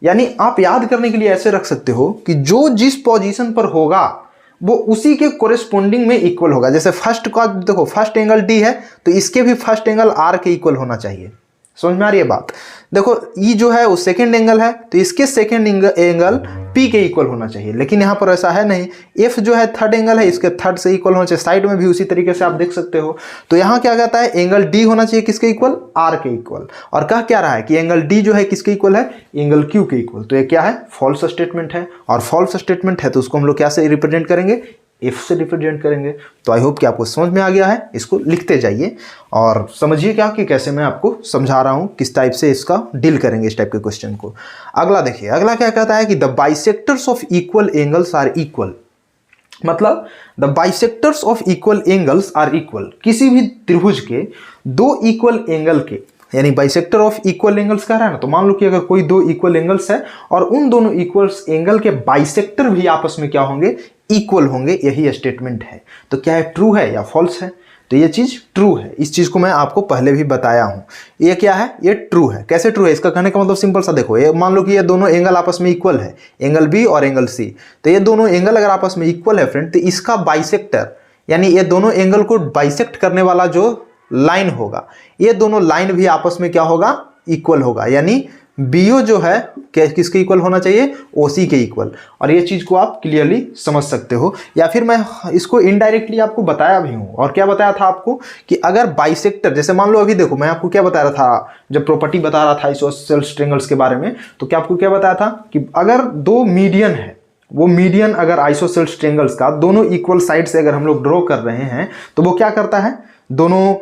यानी आप याद करने के लिए ऐसे रख सकते हो कि जो जिस पोजीशन पर होगा वो उसी के कोरेस्पोंडिंग में इक्वल होगा। जैसे फर्स्ट का देखो, फर्स्ट एंगल D है तो इसके भी फर्स्ट एंगल R के इक्वल होना चाहिए। समझ में आ रही है बात। देखो E जो है वो सेकंड एंगल है तो इसके सेकंड एंगल P के इक्वल होना चाहिए, लेकिन यहाँ पर ऐसा है नहीं। F जो है थर्ड एंगल है, इसके थर्ड से इक्वल होना चाहिए। साइड में भी उसी तरीके से आप देख सकते हो। तो यहाँ क्या कहता है, एंगल D होना चाहिए किसके इक्वल, R के इक्वल। और कह क्या रहा है कि एंगल D जो है किसके इक्वल है, एंगल Q के इक्वल। तो ये क्या है, फॉल्स स्टेटमेंट है। और फॉल्स स्टेटमेंट है तो उसको हम लोग क्या से रिप्रेजेंट करेंगे, इफ से रिप्रेजेंट करेंगे। तो आई होप कि आपको समझ में आ गया है। इसको लिखते जाइए और समझिए क्या कि कैसे मैं आपको समझा रहा हूं, किस टाइप से इसका डील करेंगे इस टाइप के क्वेश्चन को। अगला देखिए, अगला क्या कहता है कि the bisectors of equal angles are equal. मतलब the bisectors of equal angles are equal, किसी भी त्रिभुज के दो इक्वल एंगल के, यानी बाइसेक्टर ऑफ इक्वल एंगल्स कह रहा है ना। तो मान लो कि अगर कोई दो इक्वल एंगल्स है और उन दोनों इक्वल एंगल के बाइसेक्टर भी आपस में क्या होंगे, इक्वल होंगे, यही स्टेटमेंट है। तो क्या है, ट्रू है या फॉल्स है। तो ये चीज ट्रू है। इस चीज को मैं आपको पहले भी बताया हूं। ये क्या है, ये ट्रू है। कैसे ट्रू है, इसका कहने का मतलब सिंपल सा देखो, ये मान लो कि ये दोनों एंगल आपस में इक्वल है, एंगल बी और एंगल सी। तो ये दोनों एंगल अगर आपस में इक्वल है फ्रेंड, तो इसका बाइसेक्टर, यानी ये दोनों एंगल को बाइसेक्ट करने वाला जो लाइन होगा, ये दोनों लाइन भी आपस में क्या होगा, इक्वल होगा। यानी BO जो है किसके इक्वल होना चाहिए, OC के इक्वल। और ये चीज को आप क्लियरली समझ सकते हो, या फिर मैं इसको इनडायरेक्टली आपको बताया भी हूं। और क्या बताया था आपको कि अगर बाइसेक्टर, जैसे मान लो अभी देखो मैं आपको क्या बता रहा था, जब प्रॉपर्टी बता रहा था आइसोसेलेस ट्रायंगल्स के बारे में, तो क्या आपको क्या बताया था कि अगर दो मीडियन है, वो मीडियन अगर आइसोसेलेस ट्रायंगल्स का दोनों इक्वल साइड से अगर हम लोग ड्रॉ कर रहे हैं, तो वो क्या करता है, दोनों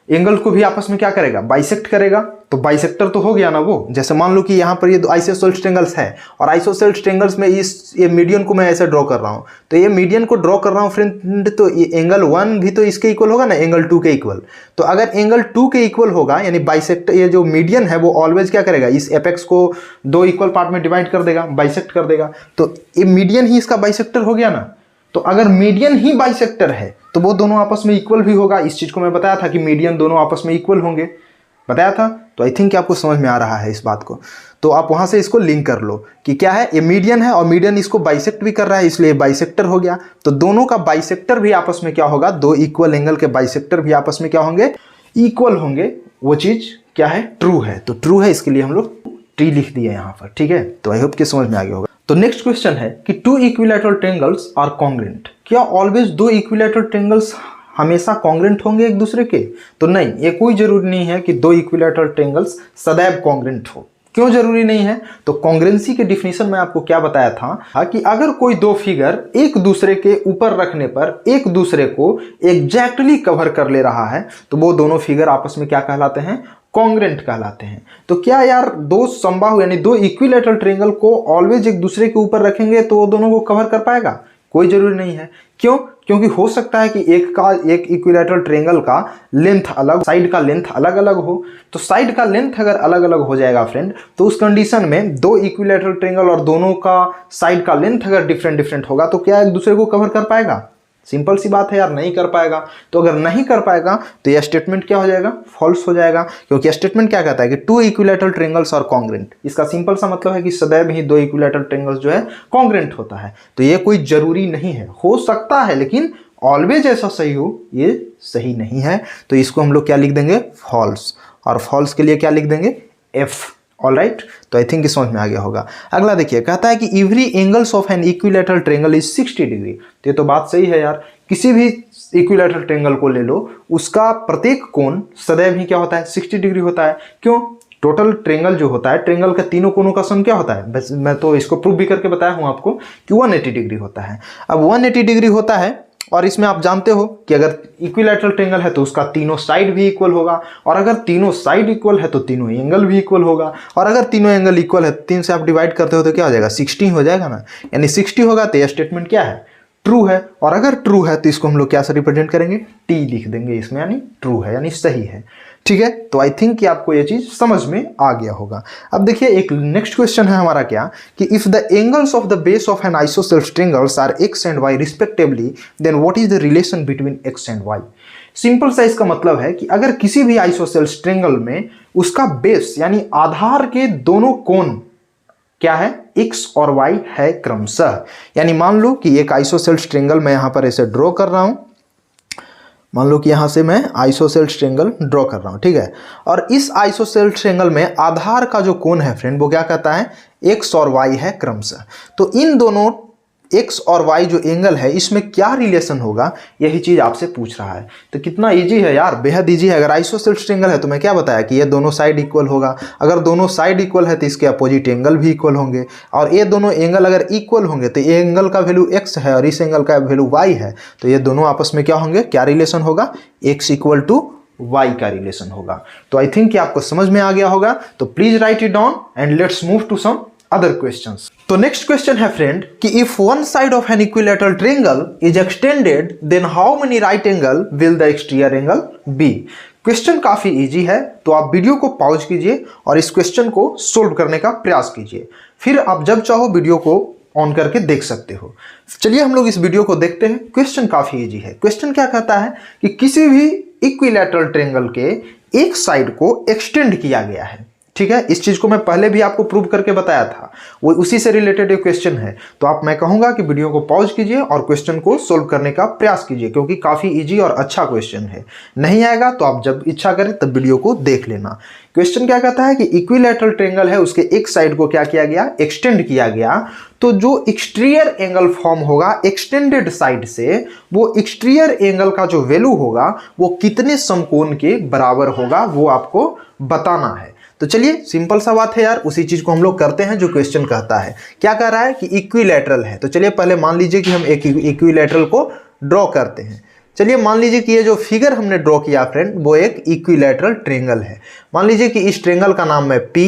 एंगल को भी आपस में क्या करेगा, बाइसेक्ट करेगा। तो बाइसेक्टर तो हो गया ना वो। जैसे मान लो कि यहाँ पर ये आइसोसेलेस ट्रायंगल्स है और आइसोसेलेस ट्रायंगल्स में ये मीडियन को मैं ऐसे ड्रॉ कर रहा हूँ, तो ये मीडियन को ड्रॉ कर रहा हूँ फ्रेंड, तो ये एंगल 1 भी तो इसके इक्वल होगा ना, एंगल 2 के इक्वल। तो अगर एंगल 2 के इक्वल होगा यानी बाइसेक्टर, ये जो मीडियन है वो ऑलवेज क्या करेगा, इस एपेक्स को 2 इक्वल पार्ट में डिवाइड कर देगा, बाइसेक्ट कर देगा। तो ये मीडियन ही इसका बाइसेक्टर हो गया ना। तो अगर मीडियन ही बाइसेक्टर है तो वो दोनों आपस में इक्वल भी होगा। इस चीज को मैं बताया था कि मीडियन दोनों आपस में इक्वल होंगे, बताया था। तो आई थिंक आपको समझ में आ रहा है इस बात को। तो आप वहां से इसको लिंक कर लो कि क्या है, ये मीडियन है और मीडियन इसको बाइसेक्ट भी कर रहा है, इसलिए बाइसेक्टर हो गया। तो दोनों का बाइसेक्टर भी आपस में क्या होगा, 2 इक्वल एंगल के बाइसेक्टर भी आपस में क्या होंगे, इक्वल होंगे। वो चीज क्या है, ट्रू है। तो ट्रू है, इसके लिए हम लोग टी लिख दिए यहाँ पर, ठीक है। तो आई होप कि समझ में आ गया होगा। तो नेक्स्ट क्वेश्चन है कि 2 इक्विलैटरल ट्रायंगल्स आर कॉन्ग्रुएंट। क्या ऑलवेज 2 इक्विलैटरल ट्रायंगल्स हमेशा कॉन्ग्रुएंट होंगे एक दूसरे के? तो नहीं, ये कोई जरूरी नहीं है कि 2 इक्विलैटरल ट्रायंगल्स सदैव कॉन्ग्रुएंट हो। क्यों जरूरी नहीं है? तो कॉन्ग्रुएंसी के डिफिनीशन में आपको क्या बताया था कि अगर कोई 2 फिगर एक दूसरे के ऊपर रखने पर एक दूसरे को एग्जैक्टली कवर कर ले रहा है तो वो दोनों फिगर आपस में क्या कहलाते हैं, कॉन्ग्रुएंट कहलाते हैं। तो क्या यार 2 समबाहु यानी 2 इक्विलैटरल ट्रायंगल को ऑलवेज एक दूसरे के ऊपर रखेंगे तो वो दोनों को कवर कर पाएगा? कोई जरूरी नहीं है। क्यों? क्योंकि हो सकता है कि एक इक्विलैटरल ट्रायंगल का लेंथ अलग, साइड का लेंथ अलग अलग हो। तो साइड का लेंथ अगर अलग अलग हो जाएगा फ्रेंड, तो उस कंडीशन में 2 इक्विलैटरल ट्रायंगल और दोनों का साइड का लेंथ अगर डिफरेंट होगा तो क्या एक दूसरे को कवर कर पाएगा? सिंपल सी बात है यार, नहीं कर पाएगा। तो अगर नहीं कर पाएगा तो यह स्टेटमेंट क्या हो जाएगा, फॉल्स हो जाएगा। क्योंकि स्टेटमेंट क्या कहता है कि 2 इक्विलैटरल ट्रायंगल्स आर कॉन्ग्रुएंट। इसका सिंपल सा मतलब है कि सदैव ही 2 इक्विलैटरल ट्रायंगल्स जो है कॉन्ग्रुएंट होता है। तो ये कोई जरूरी नहीं है, हो सकता है, लेकिन ऑलवेज ऐसा सही हो ये सही नहीं है। तो इसको हम लोग क्या लिख देंगे, फॉल्स। और फॉल्स के लिए क्या लिख देंगे, एफ। ऑलराइट, तो आई थिंक समझ में आ गया होगा। अगला देखिए, कहता है कि every angles of an equilateral triangle is 60 degree. तो ये तो बात सही है यार, किसी भी इक्विलैटरल ट्रायंगल को ले लो, उसका प्रत्येक कोण सदैव ही क्या होता है, 60 डिग्री होता है। क्यों? टोटल ट्रायंगल जो होता है, ट्रायंगल का तीनों कोनों का सम क्या होता है, बस मैं तो इसको प्रूव भी करके बताया हूं आपको कि 180 डिग्री होता है। अब 180 डिग्री होता है और इसमें आप जानते हो कि अगर इक्विलैटरल ट्रायंगल है तो उसका तीनों साइड भी इक्वल होगा, और अगर तीनों साइड इक्वल है तो तीनों एंगल भी इक्वल होगा, और अगर तीनों एंगल इक्वल है 3 से आप डिवाइड करते हो तो क्या हो जाएगा, 60 हो जाएगा ना। यानी 60 होगा तो यह स्टेटमेंट क्या है, ट्रू है। और अगर ट्रू है तो इसको हम लोग क्या से रिप्रेजेंट करेंगे, टी लिख देंगे इसमें, यानी ट्रू है यानी सही है। ठीक है, तो आई थिंक कि आपको ये चीज समझ में आ गया होगा। अब देखिए एक नेक्स्ट क्वेश्चन है हमारा क्या, कि if the angles of the base of an isosceles triangles are x and y respectively, then what is the relation between x and y. Simple सा इसका मतलब है कि अगर किसी भी आइसोसेलेस ट्रायंगल में उसका बेस यानी आधार के दोनों कोण क्या है, x और y है क्रमशः। यानी मान लो कि एक आइसोसेलेस ट्रायंगल मैं यहां पर ऐसे ड्रॉ कर रहा हूं, मान लो कि यहां से मैं आइसोसेलेस ट्रायंगल ड्रॉ कर रहा हूं, ठीक है। और इस आइसोसेलेस ट्रायंगल में आधार का जो कोण है फ्रेंड वो क्या कहता है, x और y है क्रमशः। तो इन दोनों x और y जो एंगल है इसमें क्या रिलेशन होगा, यही चीज आपसे पूछ रहा है। तो कितना इजी है यार, बेहद इजी है। अगर आइसोसेलेस ट्रायंगल है तो मैं क्या बताया कि ये दोनों साइड इक्वल होगा। अगर दोनों साइड इक्वल है तो इसके अपोजिट एंगल भी इक्वल होंगे, और ये दोनों एंगल अगर इक्वल होंगे तो ये एंगल का वैल्यू x है और इस एंगल का वैल्यू y है, तो ये दोनों आपस में क्या होंगे, क्या रिलेशन होगा, x इक्वल टू y का रिलेशन होगा। तो आई थिंक कि आपको समझ में आ गया होगा। तो please write it down and let's move to some other questions. तो नेक्स्ट क्वेश्चन है फ्रेंड कि if one side of an equilateral triangle is extended then how many right angle will the exterior angle be. Question काफी easy है, तो आप video को pause कीजिए और इस क्वेश्चन को सोल्व करने का प्रयास कीजिए, फिर आप जब चाहो वीडियो को ऑन करके देख सकते हो। चलिए हम लोग इस वीडियो को देखते हैं। क्वेश्चन काफी इजी है। क्वेश्चन क्या कहता है कि किसी भी इक्विलैटरल ट्रायंगल के एक साइड को एक्सटेंड किया गया है, ठीक है। इस चीज को मैं पहले भी आपको प्रूव करके बताया था, वो उसी से रिलेटेड एक क्वेश्चन है। तो आप, मैं कहूंगा कि वीडियो को पॉज कीजिए और क्वेश्चन को सोल्व करने का प्रयास कीजिए, क्योंकि काफी इजी और अच्छा क्वेश्चन है। नहीं आएगा तो आप जब इच्छा करें तब वीडियो को देख लेना। क्वेश्चन क्या कहता है कि इक्विलैटरल ट्रायंगल है, उसके एक साइड को क्या किया गया, एक्सटेंड किया गया। तो जो एक्सटीरियर एंगल फॉर्म होगा एक्सटेंडेड साइड से, वो एक्सटीरियर एंगल का जो वैल्यू होगा वो कितने समकोण के बराबर होगा वो आपको बताना है। तो चलिए सिंपल सा बात है यार, उसी चीज को हम लोग करते हैं जो क्वेश्चन कहता है। क्या कह रहा है कि इक्विलैटरल है, तो चलिए पहले मान लीजिए कि हम एक इक्विलैटरल को ड्रॉ करते हैं। चलिए मान लीजिए कि ये जो फिगर हमने ड्रॉ किया फ्रेंड वो एक इक्विलैटरल ट्रायंगल है। मान लीजिए कि इस ट्रायंगल का नाम मैं पी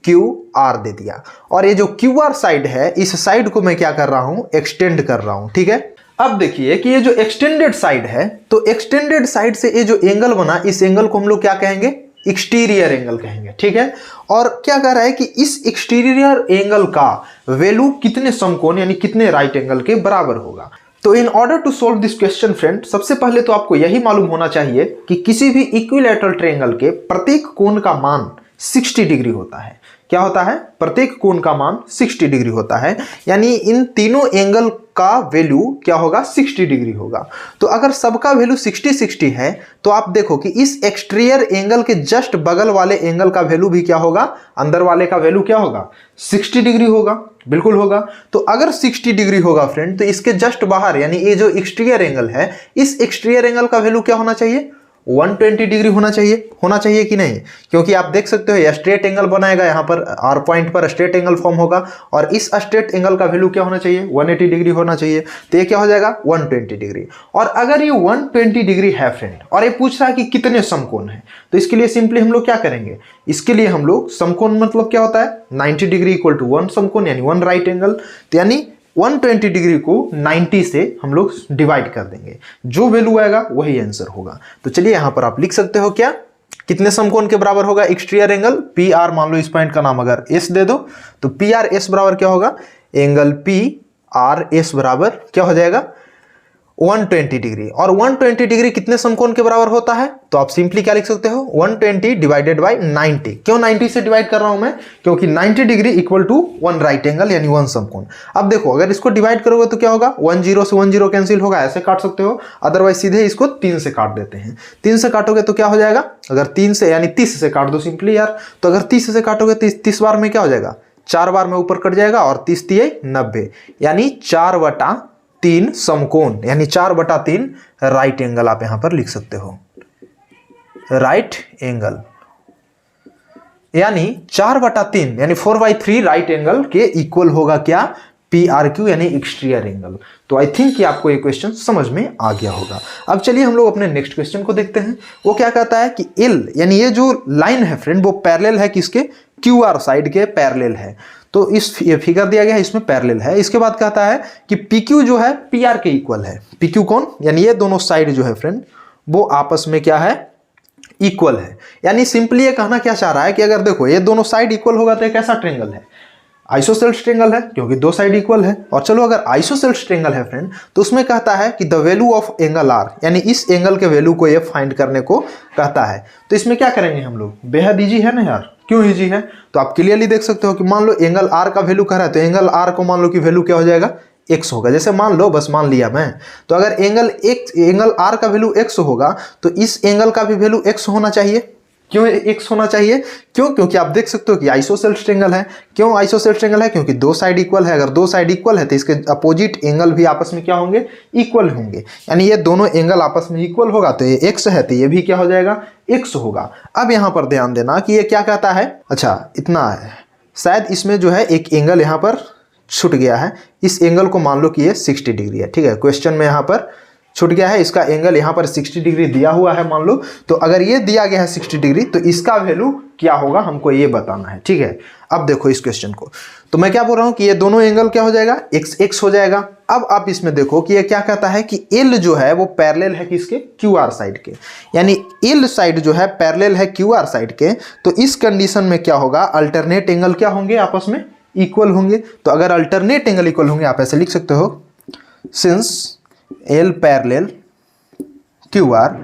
क्यू आर दे दिया, और ये जो क्यू आर साइड है इस साइड को मैं क्या कर रहा हूं, एक्सटेंड कर रहा हूं। ठीक है, अब देखिए कि ये जो एक्सटेंडेड साइड है, तो एक्सटेंडेड साइड से ये जो एंगल बना, इस एंगल को हम लोग क्या कहेंगे, एक्सटीरियर एंगल कहेंगे। ठीक है, और क्या कह रहा है कि इस एक्सटीरियर एंगल का वैल्यू कितने समकोण यानी कितने राइट एंगल के बराबर होगा। तो in order to solve this question friend, सबसे पहले तो आपको यही मालूम होना चाहिए कि किसी भी इक्विलैटरल ट्रायंगल के प्रत्येक कोण का मान 60 डिग्री होता है। क्या होता है, प्रत्येक कोण का मान 60 डिग्री होता है, यानी इन तीनों एंगल का वैल्यू क्या होगा, 60 डिग्री होगा। तो अगर सबका वैल्यू 60-60 है तो आप देखो कि इस एक्सटीरियर एंगल के जस्ट बगल वाले एंगल का वैल्यू भी क्या होगा, अंदर वाले का वैल्यू क्या होगा, 60 डिग्री होगा। बिल्कुल होगा। तो अगर 60 डिग्री होगा फ्रेंड, तो इसके जस्ट बाहर यानी ये जो एक्सटीरियर एंगल है, इस एक्सटीरियर एंगल का वैल्यू क्या होना चाहिए, 120 डिग्री होना चाहिए कि नहीं, क्योंकि आप देख सकते हो ये स्ट्रेट एंगल बनाएगा, यहाँ पर आर पॉइंट पर स्ट्रेट एंगल फॉर्म होगा, और इस स्ट्रेट एंगल का वैल्यू क्या होना चाहिए, 180 डिग्री होना चाहिए। तो ये क्या हो जाएगा, 120 डिग्री। और अगर ये 120 डिग्री है फ्रेंड, और ये पूछ रहा है कि कितने समकोण है, तो इसके लिए सिंपली हम लोग क्या करेंगे, इसके लिए हम लोग समकोण मतलब क्या होता है, 90 डिग्री इक्वल टू 1 समकोण यानी 1 राइट एंगल। तो यानी 120 डिग्री को 90 से हम लोग डिवाइड कर देंगे, जो वैल्यू आएगा वही आंसर होगा। तो चलिए यहां पर आप लिख सकते हो क्या, कितने समकोण के बराबर होगा एक्सटीरियर एंगल, पी आर, मान लो इस पॉइंट का नाम अगर एस दे दो, तो पी आर एस बराबर क्या होगा, एंगल पी आर एस बराबर क्या हो जाएगा, 120 डिग्री। और 120 डिग्री कितने समकोण के बराबर होता है, तो आप सिंपली क्या लिख सकते हो, 120 डिवाइडेड बाय 90। क्यों 90 से डिवाइड कर रहा हूं मैं, क्योंकि 90 degree equal to 1 right angle यानी 1 समकोण। अब देखो अगर इसको डिवाइड करोगे तो क्या होगा, 10 से 10 कैंसिल होगा, ऐसे काट सकते हो, अदरवाइज सीधे इसको 3 से काट देते हैं। 3 से काटोगे तो क्या हो जाएगा, अगर 3 से यानी 30 से काट दो सिंपली यार, तो अगर 30 से काटोगे तो 30 बार में क्या हो जाएगा, 4 बार में ऊपर कट जाएगा, और 30 3 90 यानी 4/3 समकोण यानी 4/3 राइट एंगल आप यहां पर लिख सकते हो, राइट एंगल यानी 4/3 यानी 4/3 राइट एंगल के इक्वल होगा क्या, पी आर क्यू यानी एक्सटीरियर एंगल। तो आई थिंक कि आपको ये क्वेश्चन समझ में आ गया होगा। अब चलिए हम लोग अपने नेक्स्ट क्वेश्चन को देखते हैं। वो क्या कहता है कि एल यानी ये जो लाइन है फ्रेंड वो पैरेलल है किसके, क्यू आर साइड के पैरेलल है। तो इस फिगर दिया गया है इसमें पैरेलल है। इसके बाद कहता है कि पी क्यू जो है पी आर के इक्वल है। पी क्यू कौन, यानी ये दोनों साइड जो है फ्रेंड वो आपस में क्या है, इक्वल है। यानी सिंपली ये कहना क्या चाह रहा है कि अगर देखो ये दोनों साइड इक्वल होगा तो एक ऐसा ट्रायंगल है, आइसोसेल्स ट्रायंगल है क्योंकि दो साइड इक्वल है। और चलो अगर आइसोसेल्स ट्रायंगल है फ्रेंड तो उसमें कहता है कि the value of angle R, यानी इस एंगल के वैल्यू को ये फाइंड करने को कहता है। तो इसमें क्या करेंगे हम लोग, बेहद इजी है ना यार, क्यों इजी है, तो आप क्लियरली देख सकते हो कि मान लो एंगल आर का वैल्यू कह रहा है, तो एंगल आर को मान लो कि वैल्यू क्या हो जाएगा, एक्स होगा। जैसे मान लो, बस मान लिया मैं, तो अगर एंगल आर का वैल्यू एक्स होगा तो इस एंगल का भी वैल्यू एक्स होना चाहिए। क्यों एक्स होना चाहिए, क्यों, क्योंकि आप देख सकते हो कि आइसोसेल्स ट्रायंगल है। क्यों आइसोसेल्स ट्रायंगल है, क्योंकि दो साइड इक्वल है। अगर दो साइड इक्वल है तो इसके अपोजिट एंगल भी आपस में क्या होंगे, इक्वल होंगे। यानी ये दोनों एंगल आपस में इक्वल होगा तो ये एक्स है तो ये भी क्या हो जाएगा, एक्स होगा। अब यहां पर ध्यान देना कि ये क्या कहता है, अच्छा इतना है, शायद इसमें जो है एक एंगल यहां पर छूट गया है। इस एंगल को मान लो कि ये 60 डिग्री है, ठीक है, क्वेश्चन में यहां पर छूट गया है। इसका एंगल यहाँ पर 60 डिग्री दिया हुआ है मान लो, तो अगर ये दिया गया है 60 डिग्री तो इसका वैल्यू क्या होगा हमको ये बताना है, ठीक है। अब देखो इस क्वेश्चन को, तो मैं क्या बोल रहा हूँ कि ये दोनों एंगल क्या हो जाएगा, एक्स एक्स हो जाएगा। अब आप इसमें देखो कि ये क्या कहता है कि एल जो है वो पैरेलल है किसके, क्यू आर साइड के, यानी एल साइड जो है पैरेलल है क्यू आर साइड के। तो इस कंडीशन में क्या होगा, अल्टरनेट एंगल क्या होंगे, आपस में इक्वल होंगे। तो अगर अल्टरनेट एंगल इक्वल होंगे आप ऐसे लिख सकते हो, since L parallel Q R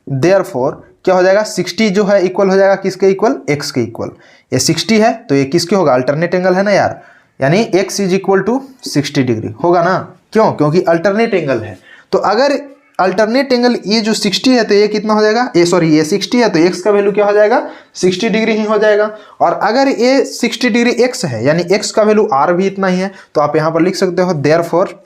therefore क्या हो जाएगा, 60 जो है इक्वल हो जाएगा किसके इक्वल, एक्स के इक्वल। ये 60 है तो ये किसके होगा, अल्टरनेट एंगल है ना यार, यानी x is equal to 60 degree होगा ना। क्यों, क्योंकि अल्टरनेट एंगल है। तो अगर अल्टरनेट एंगल ये जो 60 है तो ये कितना हो जाएगा, ये 60 है तो एक्स का वैल्यू क्या हो जाएगा, 60 डिग्री ही हो जाएगा। और अगर ये 60 डिग्री एक्स है यानी एक्स का वैल्यू आर भी इतना ही है, तो आप यहां पर लिख सकते हो therefore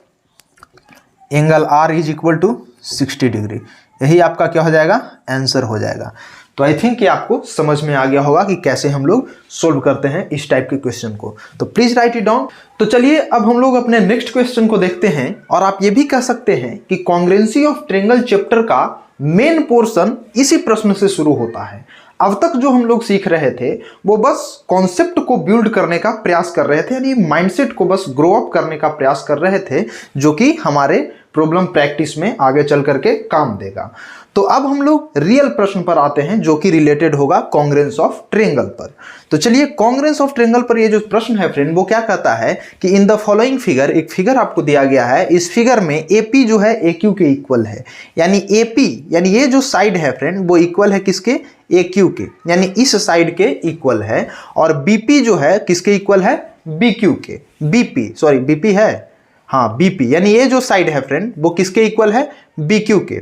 angle R is equal to 60 degree. यही आपका क्या हो जाएगा, आंसर हो जाएगा। तो आई थिंक कि आपको समझ में आ गया होगा कि कैसे हम लोग सोल्व करते हैं इस टाइप के क्वेश्चन को। तो प्लीज राइट इट डाउन। तो चलिए अब हम लोग अपने नेक्स्ट क्वेश्चन को देखते हैं। और आप ये भी कह सकते हैं कि कॉन्ग्रुएंसी ऑफ ट्रायंगल चैप्टर का मेन पोर्शन इसी प्रश्न से शुरू होता है। अब तक जो हम लोग सीख रहे थे वो बस कॉन्सेप्ट को बिल्ड करने का प्रयास कर रहे थे, यानी माइंडसेट को बस ग्रो अप करने का प्रयास कर रहे थे, जो कि हमारे प्रॉब्लम प्रैक्टिस में आगे चल करके काम देगा। तो अब हम लोग रियल प्रश्न पर आते हैं जो कि रिलेटेड होगा कॉन्ग्रुएंस ऑफ ट्रायंगल पर। तो चलिए कॉन्ग्रुएंस ऑफ ट्रायंगल पर ये जो प्रश्न है फ्रेंड वो क्या कहता है कि इन द फॉलोइंग फिगर, एक फिगर आपको दिया गया है, इस फिगर में एपी जो है एक्यू के इक्वल है, यानी एपी यानी ये जो साइड है फ्रेंड वो इक्वल है किसके, एक्यू के, यानी इस साइड के इक्वल है। और बीपी जो है किसके इक्वल है, बीक्यू के, बीपी सॉरी बीपी है, हाँ बीपी, यानी ये जो साइड है फ्रेंड वो किसके इक्वल है, बीक्यू के,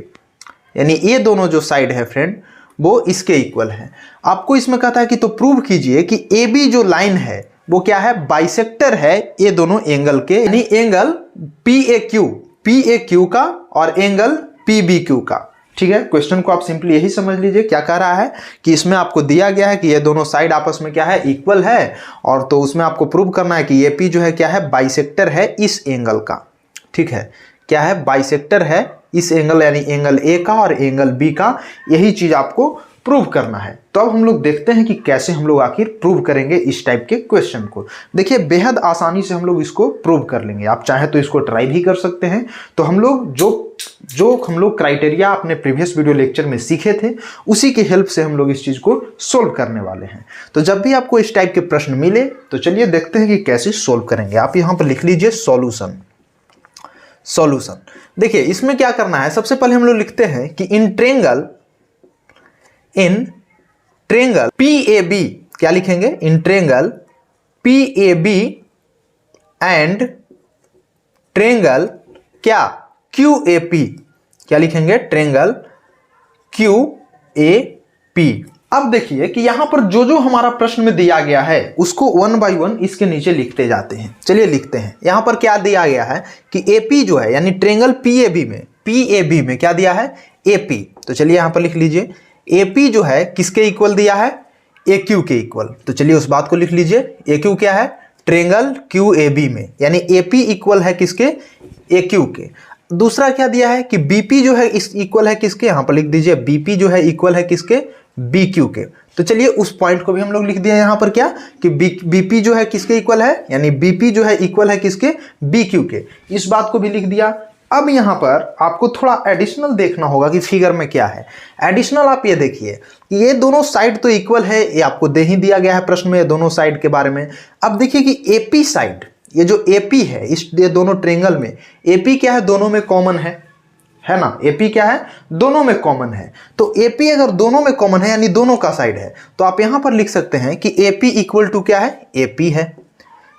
यानी ये दोनों जो साइड है फ्रेंड वो इसके इक्वल है। आपको इसमें कहता है कि तो प्रूव कीजिए कि ए बी जो लाइन है वो क्या है, बाइसेक्टर है ये दोनों एंगल के, यानी एंगल पी ए क्यू का और एंगल पी बी क्यू का। ठीक है, क्वेश्चन को आप सिंपली यही समझ लीजिए, क्या कह रहा है कि इसमें आपको दिया गया है कि ये दोनों साइड आपस में क्या है, इक्वल है, और तो उसमें आपको प्रूव करना है कि ये पी जो है क्या है, बाइसेक्टर है इस एंगल का। ठीक है, क्या है, बाइसेक्टर है इस एंगल, यानी एंगल ए का और एंगल बी का, यही चीज आपको प्रूव करना है। तो अब हम लोग देखते हैं कि कैसे हम लोग आखिर प्रूव करेंगे इस टाइप के क्वेश्चन को। देखिए बेहद आसानी से हम लोग इसको प्रूव कर लेंगे, आप चाहे तो इसको ट्राई भी कर सकते हैं। तो हम लोग जो हम लोग क्राइटेरिया अपने प्रीवियस वीडियो लेक्चर में सीखे थे उसी की हेल्प से हम लोग इस चीज को सोल्व करने वाले हैं। तो जब भी आपको इस टाइप के प्रश्न मिले तो चलिए देखते हैं कि कैसे सोल्व करेंगे। आप यहां पर लिख लीजिए सॉल्यूशन। देखिए इसमें क्या करना है, सबसे पहले हम लोग लिखते हैं कि इन ट्रेंगल PAB, क्या लिखेंगे, in triangle PAB and triangle क्या QAP, क्या लिखेंगे, ट्रेंगल QAP। अब देखिए कि यहां पर जो हमारा प्रश्न में दिया गया है उसको वन बाय वन इसके नीचे लिखते जाते हैं। चलिए लिखते हैं, यहां पर क्या दिया गया है कि AP जो है यानी ट्रेंगल PAB में क्या दिया है, AP। तो चलिए यहां पर लिख लीजिए AP जो है किसके इक्वल दिया है, AQ के इक्वल। तो चलिए उस बात को लिख लीजिए, AQ क्या है, ट्रेंगल QAB में, यानी AP इक्वल है किसके, AQ के। दूसरा क्या दिया है कि BP जो है इस इक्वल है किसके, यहां पर लिख दीजिए BP जो है इक्वल है किसके, BQ के। तो चलिए उस पॉइंट को भी हम लोग लिख दिया यहां पर क्या कि BP जो है किसके इक्वल है, यानी BP जो है इक्वल है किसके, BQ के, इस बात को भी लिख दिया। अब यहां पर आपको थोड़ा एडिशनल देखना होगा कि फिगर में क्या है। एडिशनल आप ये देखिए कि ये दोनों साइड तो इक्वल है, ये आपको दे ही दिया गया है प्रश्न में दोनों साइड के बारे में। अब देखिए कि AP साइड, ये जो AP है इस ये दोनों ट्रेंगल में AP क्या है, दोनों में कॉमन है ना, AP क्या है, दोनों में कॉमन है। तो AP अगर दोनों में कॉमन है यानी दोनों का साइड है, तो आप यहां पर लिख सकते हैं कि AP इक्वल टू क्या है, AP है,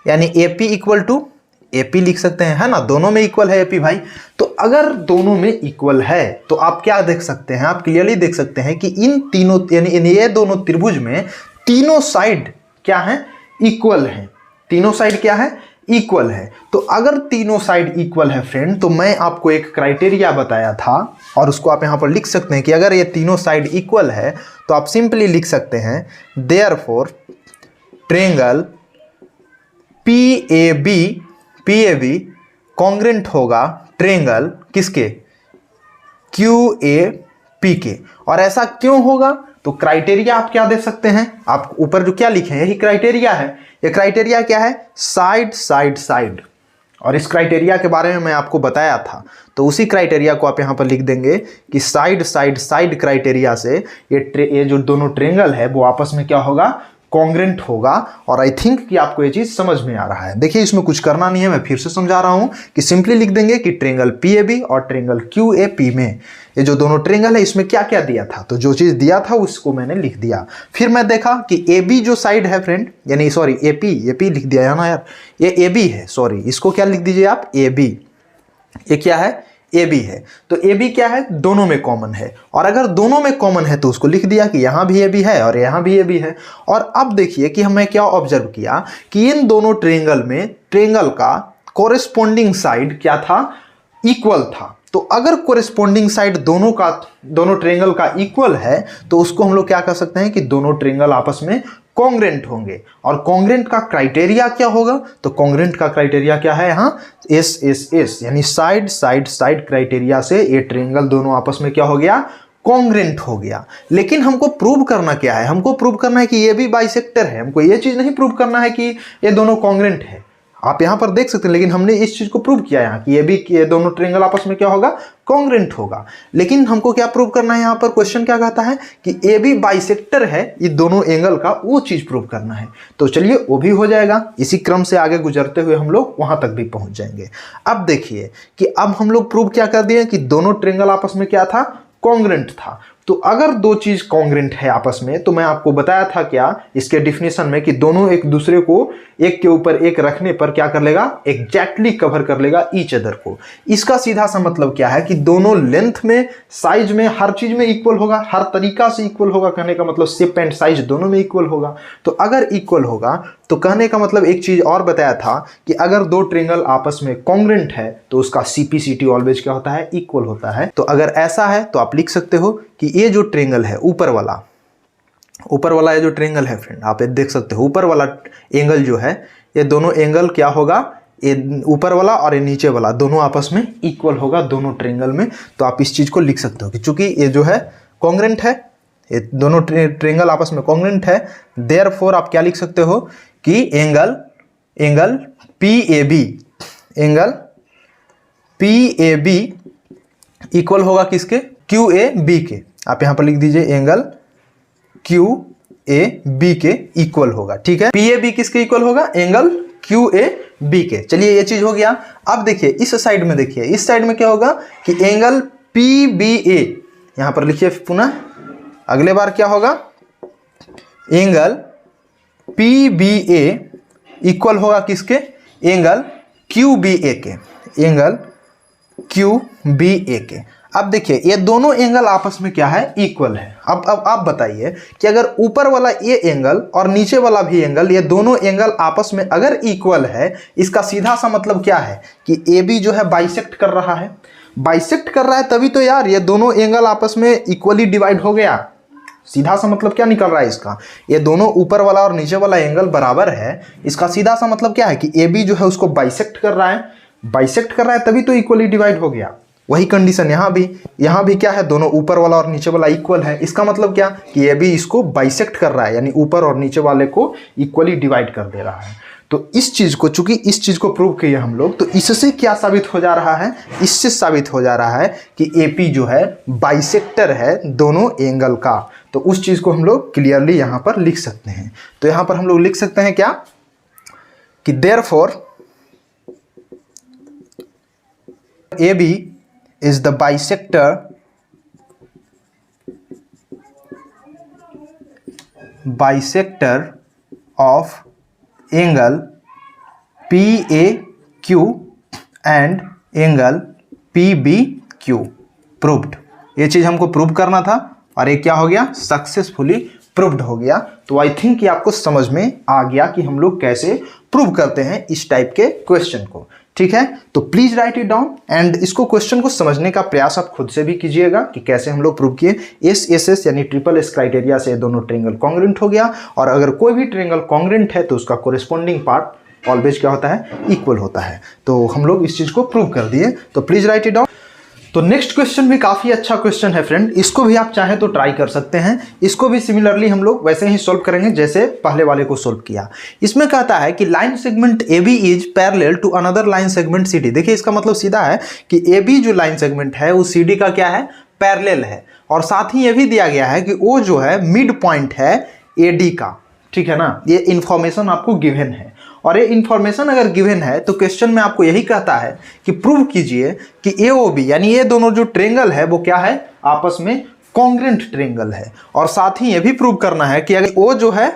यानी AP इक्वल टू AP लिख सकते हैं, है ना, दोनों में इक्वल है AP भाई। तो अगर दोनों में इक्वल है तो आप क्या देख सकते हैं, आप क्लियरली देख सकते हैं कि इन तीनों यानी ये दोनों त्रिभुज में तीनों साइड क्या है, इक्वल है, तीनों साइड क्या है, इक्वल है। तो अगर तीनों साइड इक्वल है फ्रेंड, तो मैं आपको एक क्राइटेरिया बताया था और उसको आप यहां पर लिख सकते हैं कि अगर ये तीनों साइड इक्वल है तो आप सिंपली लिख सकते हैं देयरफॉर ट्रेंगल PAB कॉन्ग्रुएंट होगा ट्रेंगल किसके, QAP के। और ऐसा क्यों होगा, तो क्राइटेरिया आप क्या दे सकते हैं, आप ऊपर जो क्या लिखे हैं यही क्राइटेरिया है। ये क्राइटेरिया क्या है, साइड। और इस क्राइटेरिया के बारे में मैं आपको बताया था, तो उसी क्राइटेरिया को आप यहां पर लिख देंगे कि साइड क्राइटेरिया से ये जो दोनों ट्रेंगल है वो आपस में क्या होगा, कॉन्ग्रुएंट होगा। और आई थिंक कि आपको ये चीज समझ में आ रहा है। देखिए इसमें कुछ करना नहीं है, मैं फिर से समझा रहा हूं कि सिंपली लिख देंगे कि ट्रेंगल PAB और ट्रेंगल QAP में ये जो दोनों ट्रेंगल है इसमें क्या क्या दिया था, तो जो चीज दिया था उसको मैंने लिख दिया। फिर मैं देखा कि AB जो साइड है फ्रेंड, यानी सॉरी AP लिख दिया है ना यार, ये AB है, सॉरी इसको क्या लिख दीजिए आप, AB, ये क्या है, AB है। तो AB क्या है, दोनों में कॉमन है, और अगर दोनों में कॉमन है तो उसको लिख दिया कि यहां भी AB है और यहां भी AB है। और अब देखिए कि हमें क्या ऑब्जर्व किया कि इन दोनों ट्रेंगल में ट्रेंगल का कॉरेस्पॉन्डिंग साइड क्या था, इक्वल था। तो अगर कोरिस्पोंडिंग साइड दोनों ट्रायंगल का इक्वल है तो उसको हम लोग क्या कर सकते हैं कि दोनों ट्रायंगल आपस में कॉन्ग्रेंट होंगे। और कॉन्ग्रेंट का क्राइटेरिया क्या होगा? तो कॉन्ग्रेंट का क्राइटेरिया क्या है यहाँ? एस एस एस, यानी साइड साइड साइड क्राइटेरिया से ये ट्रायंगल दोनों आपस में क्या हो गया? कॉन्ग्रेंट हो गया। लेकिन हमको प्रूव करना क्या है? हमको प्रूव करना है कि ये भी बाइसेक्टर है। हमको ये चीज नहीं प्रूव करना है कि ये दोनों कॉन्ग्रेंट है। आप यहां पर देख सकते हैं, लेकिन हमने इस चीज को प्रूव किया यहाँ कि ये दोनों ट्रायंगल आपस में क्या होगा? कॉन्ग्रेंट होगा। लेकिन हमको क्या प्रूव करना है? यहाँ पर क्वेश्चन क्या कहता है कि ए बी बाइसेक्टर है ये दोनों एंगल का, वो चीज प्रूव करना है। तो चलिए वो भी हो जाएगा। इसी क्रम से आगे गुजरते हुए हम लोग वहां तक भी पहुंच जाएंगे। अब देखिए कि अब हम लोग प्रूव क्या कर दिए कि दोनों ट्रायंगल आपस में क्या था? कॉन्ग्रेंट था। तो अगर दो चीज कॉन्ग्रेंट है आपस में, तो मैं आपको बताया था क्या इसके डिफिनेशन में कि दोनों एक दूसरे को एक के ऊपर एक रखने पर क्या कर लेगा? एग्जैक्टली कवर कर लेगा ईच अदर को। इसका सीधा सा मतलब क्या है कि दोनों लेंथ में, साइज में, हर चीज में इक्वल होगा, हर तरीका से इक्वल होगा। कहने का मतलब शेप एंड साइज दोनों में इक्वल होगा। तो अगर इक्वल होगा तो कहने का मतलब एक चीज और बताया था कि अगर दो ट्रायंगल आपस में कॉन्ग्रेंट है तो उसका सीपीसीटी ऑलवेज क्या होता है? इक्वल होता है। तो अगर ऐसा है तो आप लिख सकते हो कि ये जो ट्रायंगल है ऊपर वाला ये जो ट्रायंगल है फ्रेंड, आप ये देख सकते हो ऊपर वाला एंगल जो है, ये दोनों एंगल क्या होगा? ये ऊपर वाला और ये नीचे वाला दोनों आपस में इक्वल होगा दोनों ट्रायंगल में। तो आप इस चीज को लिख सकते हो कि चूंकि ये जो है कॉन्ग्रेंट है, ये दोनों ट्रायंगल आपस में कॉन्ग्रेंट है, देयरफॉर आप क्या लिख सकते हो कि angle P A B equal होगा किसके? क्यू ए बी के। आप यहां पर लिख दीजिए एंगल क्यू ए बी के इक्वल होगा। ठीक है, पी ए बी किसके इक्वल होगा? एंगल क्यू ए बी के। चलिए ये चीज हो गया। अब देखिए इस साइड में, देखिए इस साइड में क्या होगा कि एंगल पी बी ए, यहां पर लिखिए पुनः, अगले बार क्या होगा? एंगल पी बी ए इक्वल होगा किसके? एंगल क्यू बी ए के, एंगल क्यू बी ए के। अब देखिए ये दोनों एंगल आपस में क्या है? इक्वल है। अब आप बताइए कि अगर ऊपर वाला ये एंगल और नीचे वाला भी एंगल, ये दोनों एंगल आपस में अगर इक्वल है, इसका सीधा सा मतलब क्या है कि ए बी जो है बाइसेक्ट कर रहा है। बाइसेक्ट कर रहा है तभी तो यार ये दोनों एंगल आपस में इक्वली डिवाइड हो गया। सीधा सा मतलब क्या निकल रहा है इसका? ये दोनों ऊपर वाला और नीचे वाला एंगल बराबर है। इसका सीधा सा मतलब क्या है कि ए बी जो है उसको बाइसेक्ट कर रहा है। बाइसेक्ट कर रहा है तभी तो इक्वली डिवाइड हो गया। वही कंडीशन यहाँ भी क्या है? दोनों ऊपर वाला और नीचे वाला इक्वल है। इसका मतलब क्या कि ये भी इसको बाइसेक्ट कर रहा है, यानी ऊपर और नीचे वाले को इक्वली डिवाइड कर दे रहा है। तो इस चीज को, चूंकि इस चीज को प्रूव किए हम लोग, तो इससे क्या साबित हो जा रहा है? इससे साबित हो जा रहा है कि एपी जो है बाइसेक्टर है दोनों एंगल का। तो उस चीज को हम लोग क्लियरली यहां पर लिख सकते हैं। तो यहां पर हम लोग लिख सकते हैं क्या कि therefore AB is the bisector of angle PAQ and angle PBQ। Proved. ये चीज हमको प्रूव करना था और ये क्या हो गया? सक्सेसफुली प्रूव्ड हो गया। तो आई थिंक कि आपको समझ में आ गया कि हम लोग कैसे प्रूव करते हैं इस टाइप के क्वेश्चन को। ठीक है, तो please write it down and इसको क्वेश्चन को समझने का प्रयास आप खुद से भी कीजिएगा कि कैसे हम लोग प्रूव किए। एस यानी ट्रिपल एस क्राइटेरिया से दोनों ट्रायंगल कॉन्ग्रेंट हो गया। और अगर कोई भी ट्रायंगल कॉन्ग्रेंट है तो उसका कोरिस्पोंडिंग पार्ट ऑलवेज क्या होता है? इक्वल होता है। तो हम लोग इस चीज को प्रूव कर दिए। तो प्लीज राइट इट डाउन। तो नेक्स्ट क्वेश्चन भी काफी अच्छा क्वेश्चन है फ्रेंड, इसको भी आप चाहें तो ट्राई कर सकते हैं। इसको भी सिमिलरली हम लोग वैसे ही सोल्व करेंगे जैसे पहले वाले को सोल्व किया। इसमें कहता है कि line segment AB is parallel to another line segment CD। देखिए इसका मतलब सीधा है कि AB जो लाइन सेगमेंट है वो CD का क्या है? पैरेलल है। और साथ ही ये भी दिया गया है कि वो जो है मिड पॉइंट है AD का। ठीक है ना, ये इंफॉर्मेशन आपको गिवन है। और ये इंफॉर्मेशन अगर गिवन है तो क्वेश्चन में आपको यही कहता है कि प्रूव कीजिए कि AOB यानी ये दोनों जो ट्रायंगल है वो क्या है? आपस में कॉन्ग्रेंट ट्रायंगल है। और साथ ही ये भी प्रूव करना है कि अगर वो जो है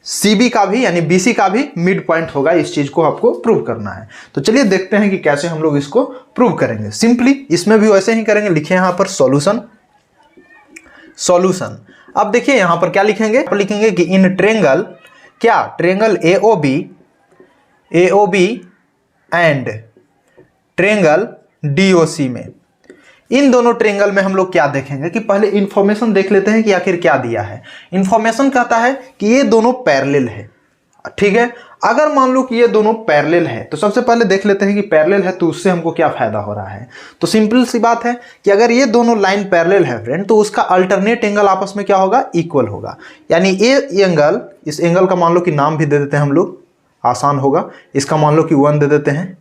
CB का भी यानी BC का भी मिड पॉइंट होगा। इस चीज को आपको प्रूव करना है। तो चलिए देखते हैं कि कैसे हम लोग इसको प्रूव करेंगे। सिंपली इसमें भी वैसे ही करेंगे। लिखिए यहां पर सॉल्यूशन। अब देखिए यहां पर क्या लिखेंगे? लिखेंगे कि इन ट्रायंगल क्या? Triangle AOB and triangle DOC में इन दोनों ट्रायंगल में हम लोग क्या देखेंगे कि पहले इंफॉर्मेशन देख लेते हैं कि आखिर क्या दिया है। इंफॉर्मेशन कहता है कि ये दोनों पैरेलल है, ठीक है। अगर मान लो कि ये दोनों पैरेलल है तो सबसे पहले देख लेते हैं कि पैरेलल है तो उससे हमको क्या फायदा हो रहा है। तो सिंपल सी बात है कि अगर ये दोनों लाइन पैरेलल है फ्रेंड तो उसका अल्टरनेट एंगल आपस में क्या होगा, इक्वल होगा। यानी ये एंगल, इस एंगल का मान लो कि नाम भी दे देते हैं हम लोग, आसान होगा। इसका मान लो कि 1 दे देते हैं,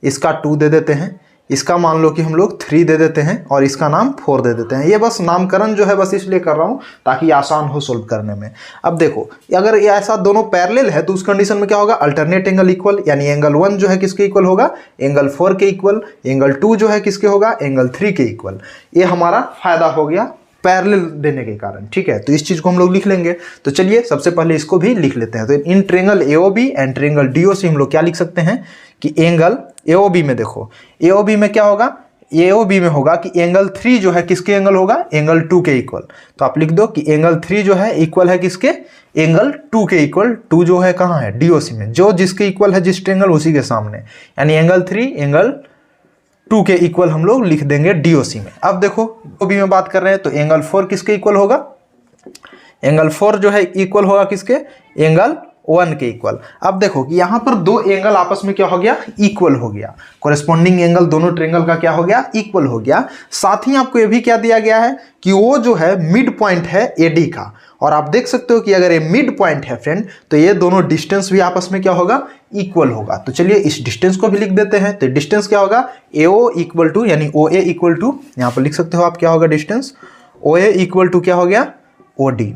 इसका 2 दे देते हैं, इसका मान लो कि हम लोग 3 दे देते हैं और इसका नाम 4 दे देते हैं। ये बस नामकरण जो है बस इसलिए कर रहा हूँ ताकि आसान हो सोल्व करने में। अब देखो अगर ये ऐसा दोनों पैरेलल है तो उस कंडीशन में क्या होगा, अल्टरनेट एंगल इक्वल, यानी एंगल 1 जो है किसके इक्वल होगा, एंगल 4 के इक्वल, एंगल 2 जो है किसके होगा, एंगल 3 के इक्वल। ये हमारा फायदा हो गया पैरेलल देने के कारण, ठीक है। तो इस चीज को हम लोग लिख लेंगे। तो चलिए सबसे पहले इसको भी लिख लेते हैं। तो in triangle AOB and triangle DOC हम लोग क्या लिख सकते हैं कि एंगल एओबी में, देखो एओबी में क्या होगा, एओबी में होगा कि एंगल 3 जो है किसके एंगल होगा, एंगल 2 के इक्वल। तो आप लिख दो कि एंगल 3 जो है इक्वल है किसके, एंगल 2 के इक्वल। 2 जो है कहाँ है, डीओसी में, जो जिसके इक्वल है जिस ट्रायंगल उसी के सामने, यानी एंगल 3 एंगल 2 के इक्वल हम लोग लिख देंगे डीओसी में। अब देखो ओबी में बात कर रहे हैं तो एंगल 4 किसके इक्वल होगा, एंगल 4 जो है इक्वल होगा किसके, एंगल 1 के इक्वल। अब देखो कि यहाँ पर दो एंगल आपस में क्या हो गया, इक्वल हो गया। कोरेस्पॉन्डिंग एंगल दोनों ट्रायंगल का क्या हो गया, इक्वल हो गया। साथ ही आपको ये भी क्या दिया गया है कि वो जो है मिड पॉइंट है एडी का, और आप देख सकते हो कि अगर ये मिड पॉइंट है फ्रेंड तो ये दोनों डिस्टेंस भी आपस में क्या होगा, इक्वल होगा। तो चलिए इस डिस्टेंस को भी लिख देते हैं। तो डिस्टेंस क्या होगा, एओ इक्वल टू, यानी ओ ए इक्वल टू, यहाँ पर लिख सकते हो आप क्या होगा distance, O A equal to क्या हो गया, ओ डी।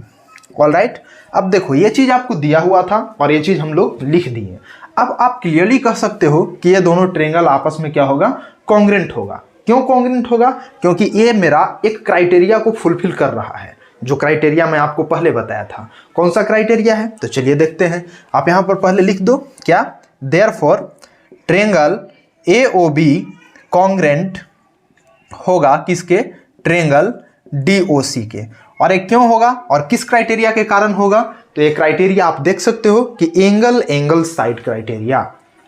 All right. अब देखो ये चीज आपको दिया हुआ था और ये चीज हम लोग लिख दिए। अब आप क्लियरली कह सकते हो कि ये दोनों ट्रायंगल आपस में क्या होगा, कॉन्ग्रेंट होगा। क्यों कॉन्ग्रेंट होगा, क्योंकि ये मेरा एक क्राइटेरिया को फुलफिल कर रहा है, जो क्राइटेरिया मैं आपको पहले बताया था। कौन सा क्राइटेरिया है, तो चलिए देखते हैं। आप यहां पर पहले लिख दो क्या, देयरफॉर ट्रायंगल एओबी कॉन्ग्रेंट होगा किसके, ट्रायंगल डीओसी के। और ये क्यों होगा और किस क्राइटेरिया के कारण होगा, तो ये क्राइटेरिया आप देख सकते हो कि एंगल एंगल साइड क्राइटेरिया।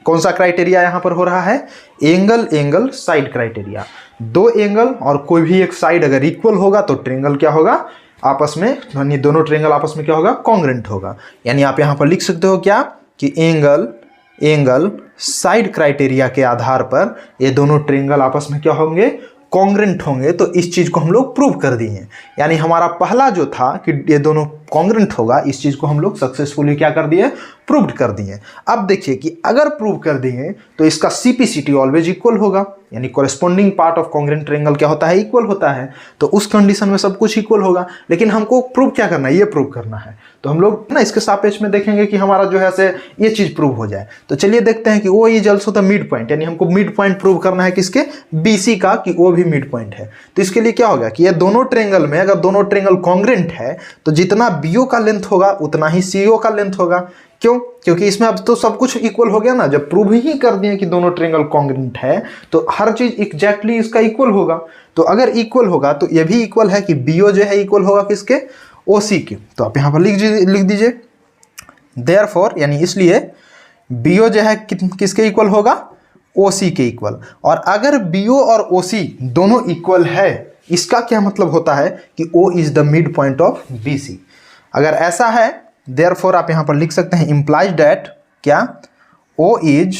कौन सा क्राइटेरिया यहां पर हो रहा है, एंगल एंगल साइड क्राइटेरिया। दो एंगल और कोई भी एक साइड अगर इक्वल होगा तो ट्रायंगल क्या होगा आपस में, यानी दोनों ट्रायंगल आपस में क्या होगा, कॉन्ग्रेंट होगा। यानी आप यहां पर लिख सकते हो क्या कि एंगल एंगल साइड क्राइटेरिया के आधार पर ये दोनों ट्रायंगल आपस में क्या होंगे, कॉन्ग्रेंट होंगे। तो इस चीज को हम लोग प्रूव कर दिए। यानी हमारा पहला जो था कि ये दोनों कॉन्ग्रेंट होगा, इस चीज को हम लोग सक्सेसफुली क्या कर दिए, प्रूव्ड कर दिए। अब देखिए कि अगर प्रूव कर दिए तो इसका सीपीसीटी ऑलवेज इक्वल होगा, यानी corresponding part of congruent triangle क्या होता है, इक्वल होता है। तो उस कंडीशन में सब कुछ इक्वल होगा। लेकिन हमको प्रूव क्या करना है, ये प्रूव करना है। तो हम लोग ना इसके सापेक्ष में देखेंगे कि हमारा जो है से ये चीज प्रूव हो जाए। तो चलिए देखते हैं कि O is also the midpoint, यानी हमको मिड पॉइंट प्रूव करना है किसके, बीसी का, कि वो भी मिड पॉइंट है। तो इसके लिए क्या होगा कि ये दोनों ट्रायंगल में अगर दोनों ट्रायंगल कॉन्ग्रेंट है तो जितना बीओ का लेंथ होगा उतना ही सीओ का लेंथ होगा। क्यों, क्योंकि इसमें अब तो सब कुछ इक्वल हो गया ना। जब प्रूव ही कर दिए कि दोनों ट्रायंगल कॉन्ग्रेंट है तो हर चीज एग्जैक्टली इसका इक्वल होगा। तो अगर इक्वल होगा तो ये भी इक्वल है कि बीओ जो है इक्वल होगा किसके, ओसी के। तो आप यहां पर लिख दीजिए देयरफॉर, यानी इसलिए बीओ जो है किसके इक्वल होगा, ओसी के इक्वल। और अगर बीओ और ओसी दोनों इक्वल है, इसका क्या मतलब होता है कि O is the midpoint of BC. अगर ऐसा है देयरफॉर आप यहां पर लिख सकते हैं इंप्लाइज दैट क्या, O is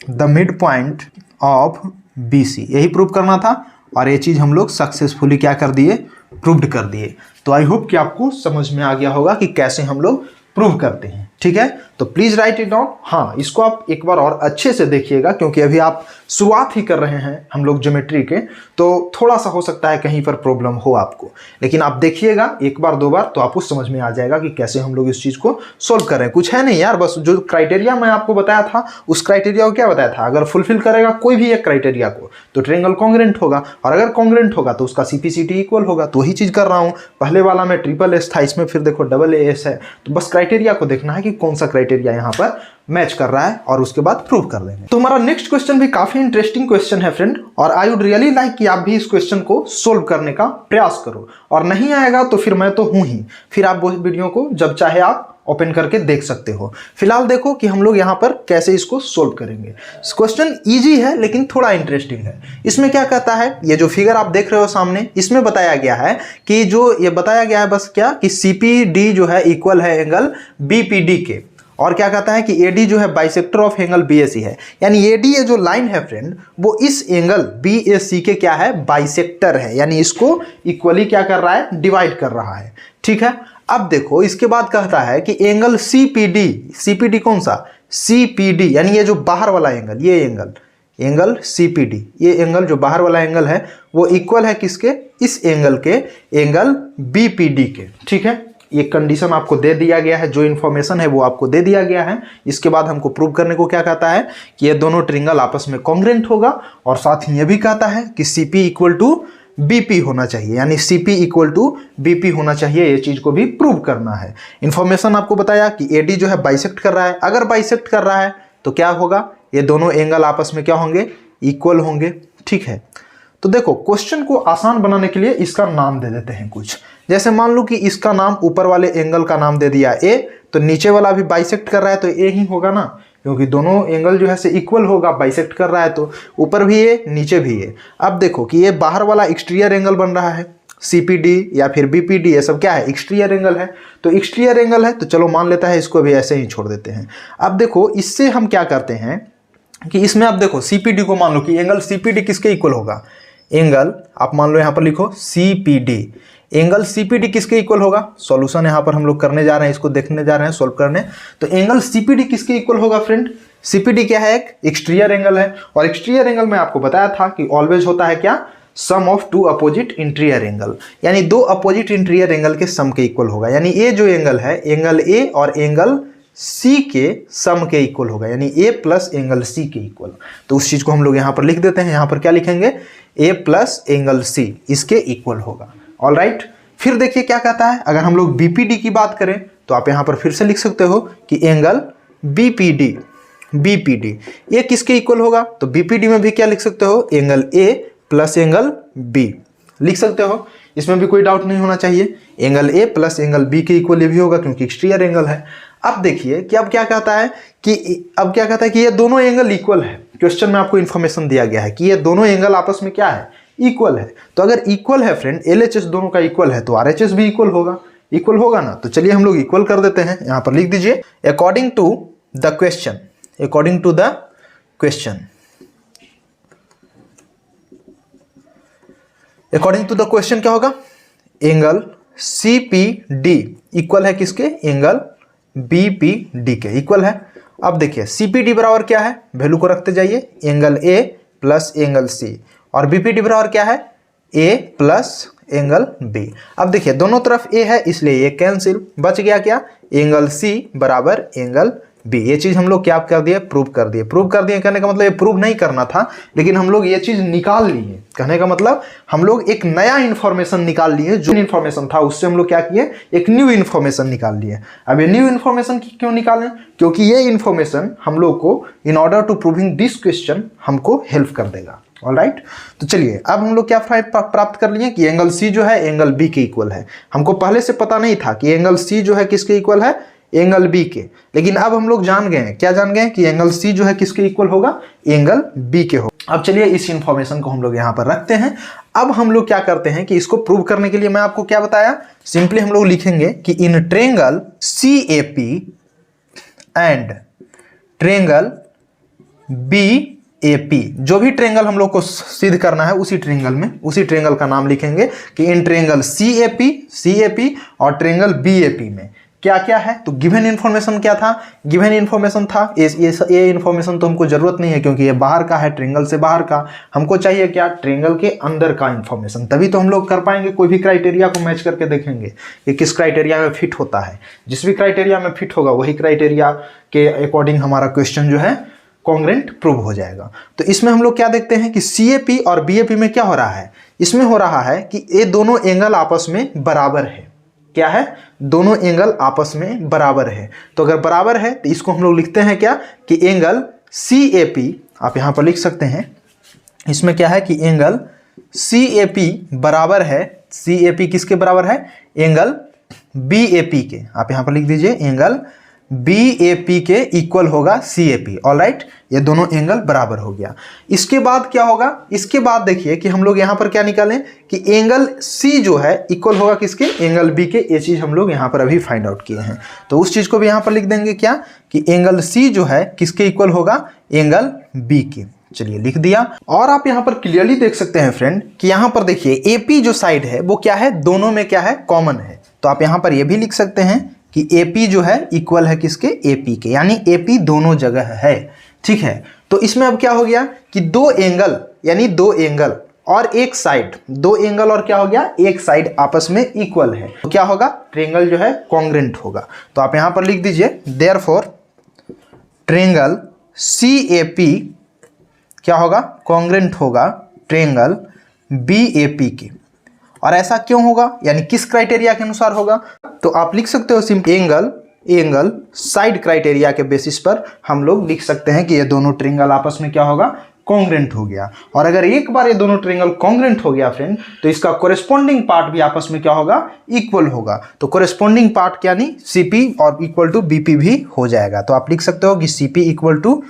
the midpoint of BC. यही प्रूव करना था और ये चीज हम लोग सक्सेसफुली क्या कर दिए, प्रूव्ड कर दिए। तो आई होप कि आपको समझ में आ गया होगा कि कैसे हम लोग प्रूव करते हैं। ठीक है, तो प्लीज राइट इट डाउन। हाँ, इसको आप एक बार और अच्छे से देखिएगा क्योंकि अभी आप शुरुआत ही कर रहे हैं हम लोग ज्योमेट्री के, तो थोड़ा सा हो सकता है कहीं पर प्रॉब्लम हो आपको, लेकिन आप देखिएगा एक बार दो बार तो आपको समझ में आ जाएगा कि कैसे हम लोग इस चीज को सोल्व कर रहे हैं। कुछ है नहीं यार, बस जो क्राइटेरिया मैं आपको बताया था उस क्राइटेरिया को क्या बताया था, अगर फुलफिल करेगा कोई भी एक क्राइटेरिया को तो ट्रायंगल कॉन्ग्रेंट होगा, और अगर कॉन्ग्रेंट होगा तो उसका सीपीसीटी इक्वल होगा। तो वही चीज कर रहा हूँ। पहले वाला में ट्रिपल एस था, इसमें फिर देखो डबल एस है। तो बस क्राइटेरिया को देखना है कि कौन सा क्राइटेरिया यहाँ पर मैच कर रहा है और उसके बाद प्रूव कर देंगे। तो हमारा नेक्स्ट क्वेश्चन भी काफी इंटरेस्टिंग क्वेश्चन है फ्रेंड, और आई वुड रियली लाइक कि आप भी इस क्वेश्चन को सोल्व करने का प्रयास करो। और नहीं आएगा तो फिर मैं तो हूं ही, फिर आप वो वीडियो को जब चाहे आप ओपन करके देख सकते हो। फिलहाल देखो कि हम लोग यहाँ पर कैसे इसको सोल्व करेंगे। क्वेश्चन इजी है लेकिन थोड़ा इंटरेस्टिंग है। इसमें क्या कहता है, ये जो फिगर आप देख रहे हो सामने, इसमें बताया गया है कि जो ये बताया गया है बस क्या कि CPD जो है इक्वल है एंगल BPD के, और क्या कहता है कि AD जो है बाइसेक्टर ऑफ एंगल BAC है। यानी AD ये जो लाइन है फ्रेंड, वो इस एंगल BAC के क्या है, बाइसेक्टर है, यानी इसको इक्वली क्या कर रहा है, डिवाइड कर रहा है। ठीक है, अब देखो इसके बाद कहता है कि एंगल CPD कौन सा, CPD यानी ये जो बाहर वाला एंगल, ये एंगल CPD, ये एंगल जो बाहर वाला एंगल है वो इक्वल है किसके, इस एंगल के, एंगल BPD के। ठीक है, ये कंडीशन आपको दे दिया गया है, जो इन्फॉर्मेशन है वो आपको दे दिया गया है। इसके बाद हमको प्रूव करने को क्या कहता है कि ये दोनों ट्रायंगल आपस में कॉन्ग्रुएंट होगा, और साथ ही ये भी कहता है कि CP इक्वल टू BP होना चाहिए, यानी CP इक्वल टू BP होना चाहिए। ये चीज को भी प्रूव करना है। इन्फॉर्मेशन आपको बताया कि AD जो है बाइसेक्ट कर रहा है, अगर बाइसेक्ट कर रहा है तो क्या होगा, ये दोनों एंगल आपस में क्या होंगे, इक्वल होंगे। ठीक है, तो देखो क्वेश्चन को आसान बनाने के लिए इसका नाम दे देते हैं कुछ। जैसे मान लो कि इसका नाम, ऊपर वाले एंगल का नाम दे दिया A, तो नीचे वाला भी बाइसेक्ट कर रहा है तो A ही होगा ना, क्योंकि दोनों एंगल जो है से इक्वल होगा, बाइसेक्ट कर रहा है तो ऊपर भी A नीचे भी A। अब देखो कि ये बाहर वाला एक्सटीरियर एंगल बन रहा है, CPD या फिर BPD, ये सब क्या है, एक्सटीरियर एंगल है। तो एक्सटीरियर एंगल है तो चलो मान लेता है, इसको भी ऐसे ही छोड़ देते हैं। अब देखो इससे हम क्या करते हैं कि इसमें अब देखो CPD को मान लो कि एंगल CPD किसके इक्वल होगा, एंगल आप मान लो यहाँ पर लिखो CPD, एंगल CPD किसके इक्वल होगा। सॉल्यूशन यहाँ पर हम लोग करने जा रहे हैं, इसको देखने जा रहे हैं, सोल्व करने। तो एंगल CPD किसके इक्वल होगा फ्रेंड, CPD क्या है, एक एक्सटीरियर एंगल है, और एक्सटीरियर एंगल में आपको बताया था कि ऑलवेज होता है क्या, sum of two opposite interior angle, यानी दो अपोजिट इंटीरियर एंगल के सम के इक्वल होगा। यानी ये जो एंगल है, एंगल A और एंगल C के सम के इक्वल होगा, यानी A प्लस एंगल C के इक्वल। तो उस चीज को हम लोग यहाँ पर लिख देते हैं। यहाँ पर क्या लिखेंगे, A प्लस एंगल C इसके इक्वल होगा। ऑल राइट, फिर देखिए क्या कहता है, अगर हम लोग BPD की बात करें तो आप यहाँ पर फिर से लिख सकते हो कि एंगल BPD ये किसके इक्वल होगा। तो BPD में भी क्या लिख सकते हो, angle A plus angle B लिख सकते हो, इसमें भी कोई डाउट नहीं होना चाहिए। Angle A plus angle B के इक्वल ये भी होगा क्योंकि एक्सटीरियर एंगल है। अब देखिए कि अब क्या कहता है कि ये दोनों एंगल इक्वल है। क्वेश्चन में आपको इन्फॉर्मेशन दिया गया है कि ये दोनों एंगल आपस में क्या है, इक्वल है। तो अगर इक्वल है फ्रेंड, LHS दोनों का इक्वल है तो RHS भी इक्वल होगा ना। तो चलिए हम लोग इक्वल कर देते हैं। यहाँ पर लिख दीजिए अकॉर्डिंग टू द क्वेश्चन, क्या होगा, एंगल CPD इक्वल है किसके, एंगल BPD के इक्वल है। अब देखिए CPD बराबर क्या है, वैल्यू को रखते जाइए, angle A plus angle C, और BPD बराबर क्या है, A प्लस एंगल B। अब देखिए दोनों तरफ A है इसलिए ये कैंसिल, बच गया क्या, एंगल C बराबर एंगल B। ये चीज हम लोग क्या कर दिए, प्रूव कर दिए। कहने का मतलब ये प्रूव नहीं करना था, लेकिन हम लोग ये चीज निकाल लिए। कहने का मतलब हम लोग एक नया इंफॉर्मेशन निकाल लिए, जो इंफॉर्मेशन था उससे हम लोग क्या किए, एक न्यू इंफॉर्मेशन निकाल लिए। अब ये न्यू इंफॉर्मेशन क्यों निकालें, क्योंकि ये इंफॉर्मेशन हम लोग को in order to proving this question हमको हेल्प कर देगा। ऑलराइट, तो चलिए अब हम लोग क्या प्राप्त कर लिए कि एंगल C जो है एंगल B के इक्वल है। हमको पहले से पता नहीं था कि एंगल C जो है किसके इक्वल है, एंगल B के, लेकिन अब हम लोग जान गए हैं, क्या जान गए कि एंगल C जो है किसके इक्वल होगा, एंगल B के होगा। अब चलिए इस इंफॉर्मेशन को हम लोग यहाँ पर rखते हैं। अब हम लोग क्या करते हैं कि इसको प्रूव करने के लिए मैं आपको क्या बताया, सिंपली हम लोग लिखेंगे कि in triangle CAP and triangle BAP, जो भी ट्रायंगल हम लोग को सिद्ध करना है उसी ट्रायंगल का नाम लिखेंगे कि इन ट्रायंगल CAP और ट्रायंगल BAP में क्या क्या है। तो गिवन इन्फॉर्मेशन क्या था, गिवन इन्फॉर्मेशन था ये इन्फॉर्मेशन तो हमको जरूरत नहीं है क्योंकि ये बाहर का है, ट्रायंगल से बाहर का। हमको चाहिए क्या, ट्रायंगल के अंदर का इन्फॉर्मेशन, तभी तो हम लोग कर पाएंगे। कोई भी क्राइटेरिया को मैच करके देखेंगे कि किस क्राइटेरिया में फिट होता है। जिस भी क्राइटेरिया में फिट होगा वही क्राइटेरिया के अकॉर्डिंग हमारा क्वेश्चन जो है कॉन्ग्रुएंट प्रूव हो जाएगा। तो इसमें हम लोग क्या देखते हैं कि CAP और BAP में क्या हो रहा है, इसमें हो रहा है कि ये दोनों एंगल आपस में बराबर है। क्या है, दोनों एंगल आपस में बराबर है। तो अगर बराबर है तो इसको हम लोग लिखते हैं क्या कि एंगल CAP, आप यहां पर लिख सकते हैं, इसमें क्या है कि एंगल CAP बराबर है, CAP किसके बराबर है, एंगल BAP के, आप यहाँ पर लिख दीजिए एंगल BAP के इक्वल होगा CAP। ऑलराइट, ये दोनों एंगल बराबर हो गया। इसके बाद क्या होगा, इसके बाद देखिए कि हम लोग यहाँ पर क्या निकालें कि एंगल C जो है इक्वल होगा किसके, एंगल B के। ये चीज़ हम लोग यहाँ पर अभी फाइंड आउट किए हैं, तो उस चीज़ को भी यहाँ पर लिख देंगे क्या कि एंगल C जो है किसके इक्वल होगा, एंगल B के। चलिए लिख दिया। और आप यहाँ पर क्लियरली देख सकते हैं फ्रेंड कि यहाँ पर देखिए AP जो साइड है वो क्या है, दोनों में क्या है, कॉमन है। तो आप यहाँ पर ये भी लिख सकते हैं कि AP जो है इक्वल है किसके, AP के, यानी AP दोनों जगह है। ठीक है, तो इसमें अब क्या हो गया कि दो एंगल, यानी दो एंगल और एक साइड, दो एंगल और क्या हो गया, एक साइड आपस में इक्वल है, तो क्या होगा, ट्रायंगल जो है कॉन्ग्रुएंट होगा। तो आप यहां पर लिख दीजिए देयरफॉर ट्रायंगल CAP क्या होगा, कॉन्ग्रुएंट होगा ट्रायंगल BAP के। और ऐसा क्यों होगा, यानी किस क्राइटेरिया के अनुसार होगा, तो आप लिख सकते हो सिंपल एंगल साइड क्राइटेरिया के बेसिस पर हम लोग लिख सकते हैं कि ये दोनों ट्रायंगल आपस में क्या होगा, कॉन्ग्रुएंट हो गया। और अगर एक बार ये दोनों ट्रायंगल कॉन्ग्रुएंट हो गया फ्रेंड, तो इसका कोरेस्पोंडिंग पार्ट भी आपस में क्या होगा, इक्वल होगा। तो कोरेस्पोंडिंग पार्ट यानी CP और इक्वल टू BP भी हो जाएगा। तो आप लिख सकते हो कि CP इक्वल टू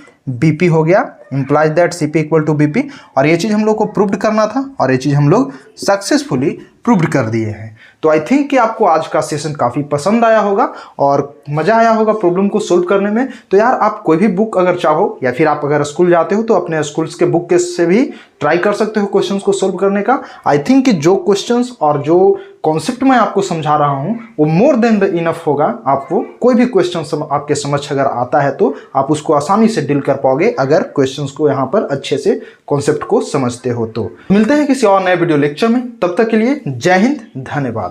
BP हो गया, implies that CP equal to BP। और ये चीज़ हम लोग को प्रूव्ड करना था और ये चीज़ हम लोग सक्सेसफुली प्रूव्ड कर दिए हैं। तो आई थिंक कि आपको आज का सेशन काफ़ी पसंद आया होगा और मज़ा आया होगा प्रॉब्लम को सोल्व करने में। तो यार आप कोई भी बुक अगर चाहो या फिर आप अगर स्कूल जाते हो तो अपने स्कूल्स के बुक के से भी ट्राई कर सकते हो क्वेश्चंस को सोल्व करने का। आई थिंक कि जो क्वेश्चंस और जो कॉन्सेप्ट मैं आपको समझा रहा हूँ वो मोर देन इनफ होगा। आपको कोई भी क्वेश्चन आपके समझ अगर आता है तो आप उसको आसानी से डील कर पाओगे अगर क्वेश्चंस को यहाँ पर अच्छे से कॉन्सेप्ट को समझते हो। तो मिलते हैं किसी और नए वीडियो लेक्चर में, तब तक के लिए जय हिंद, धन्यवाद।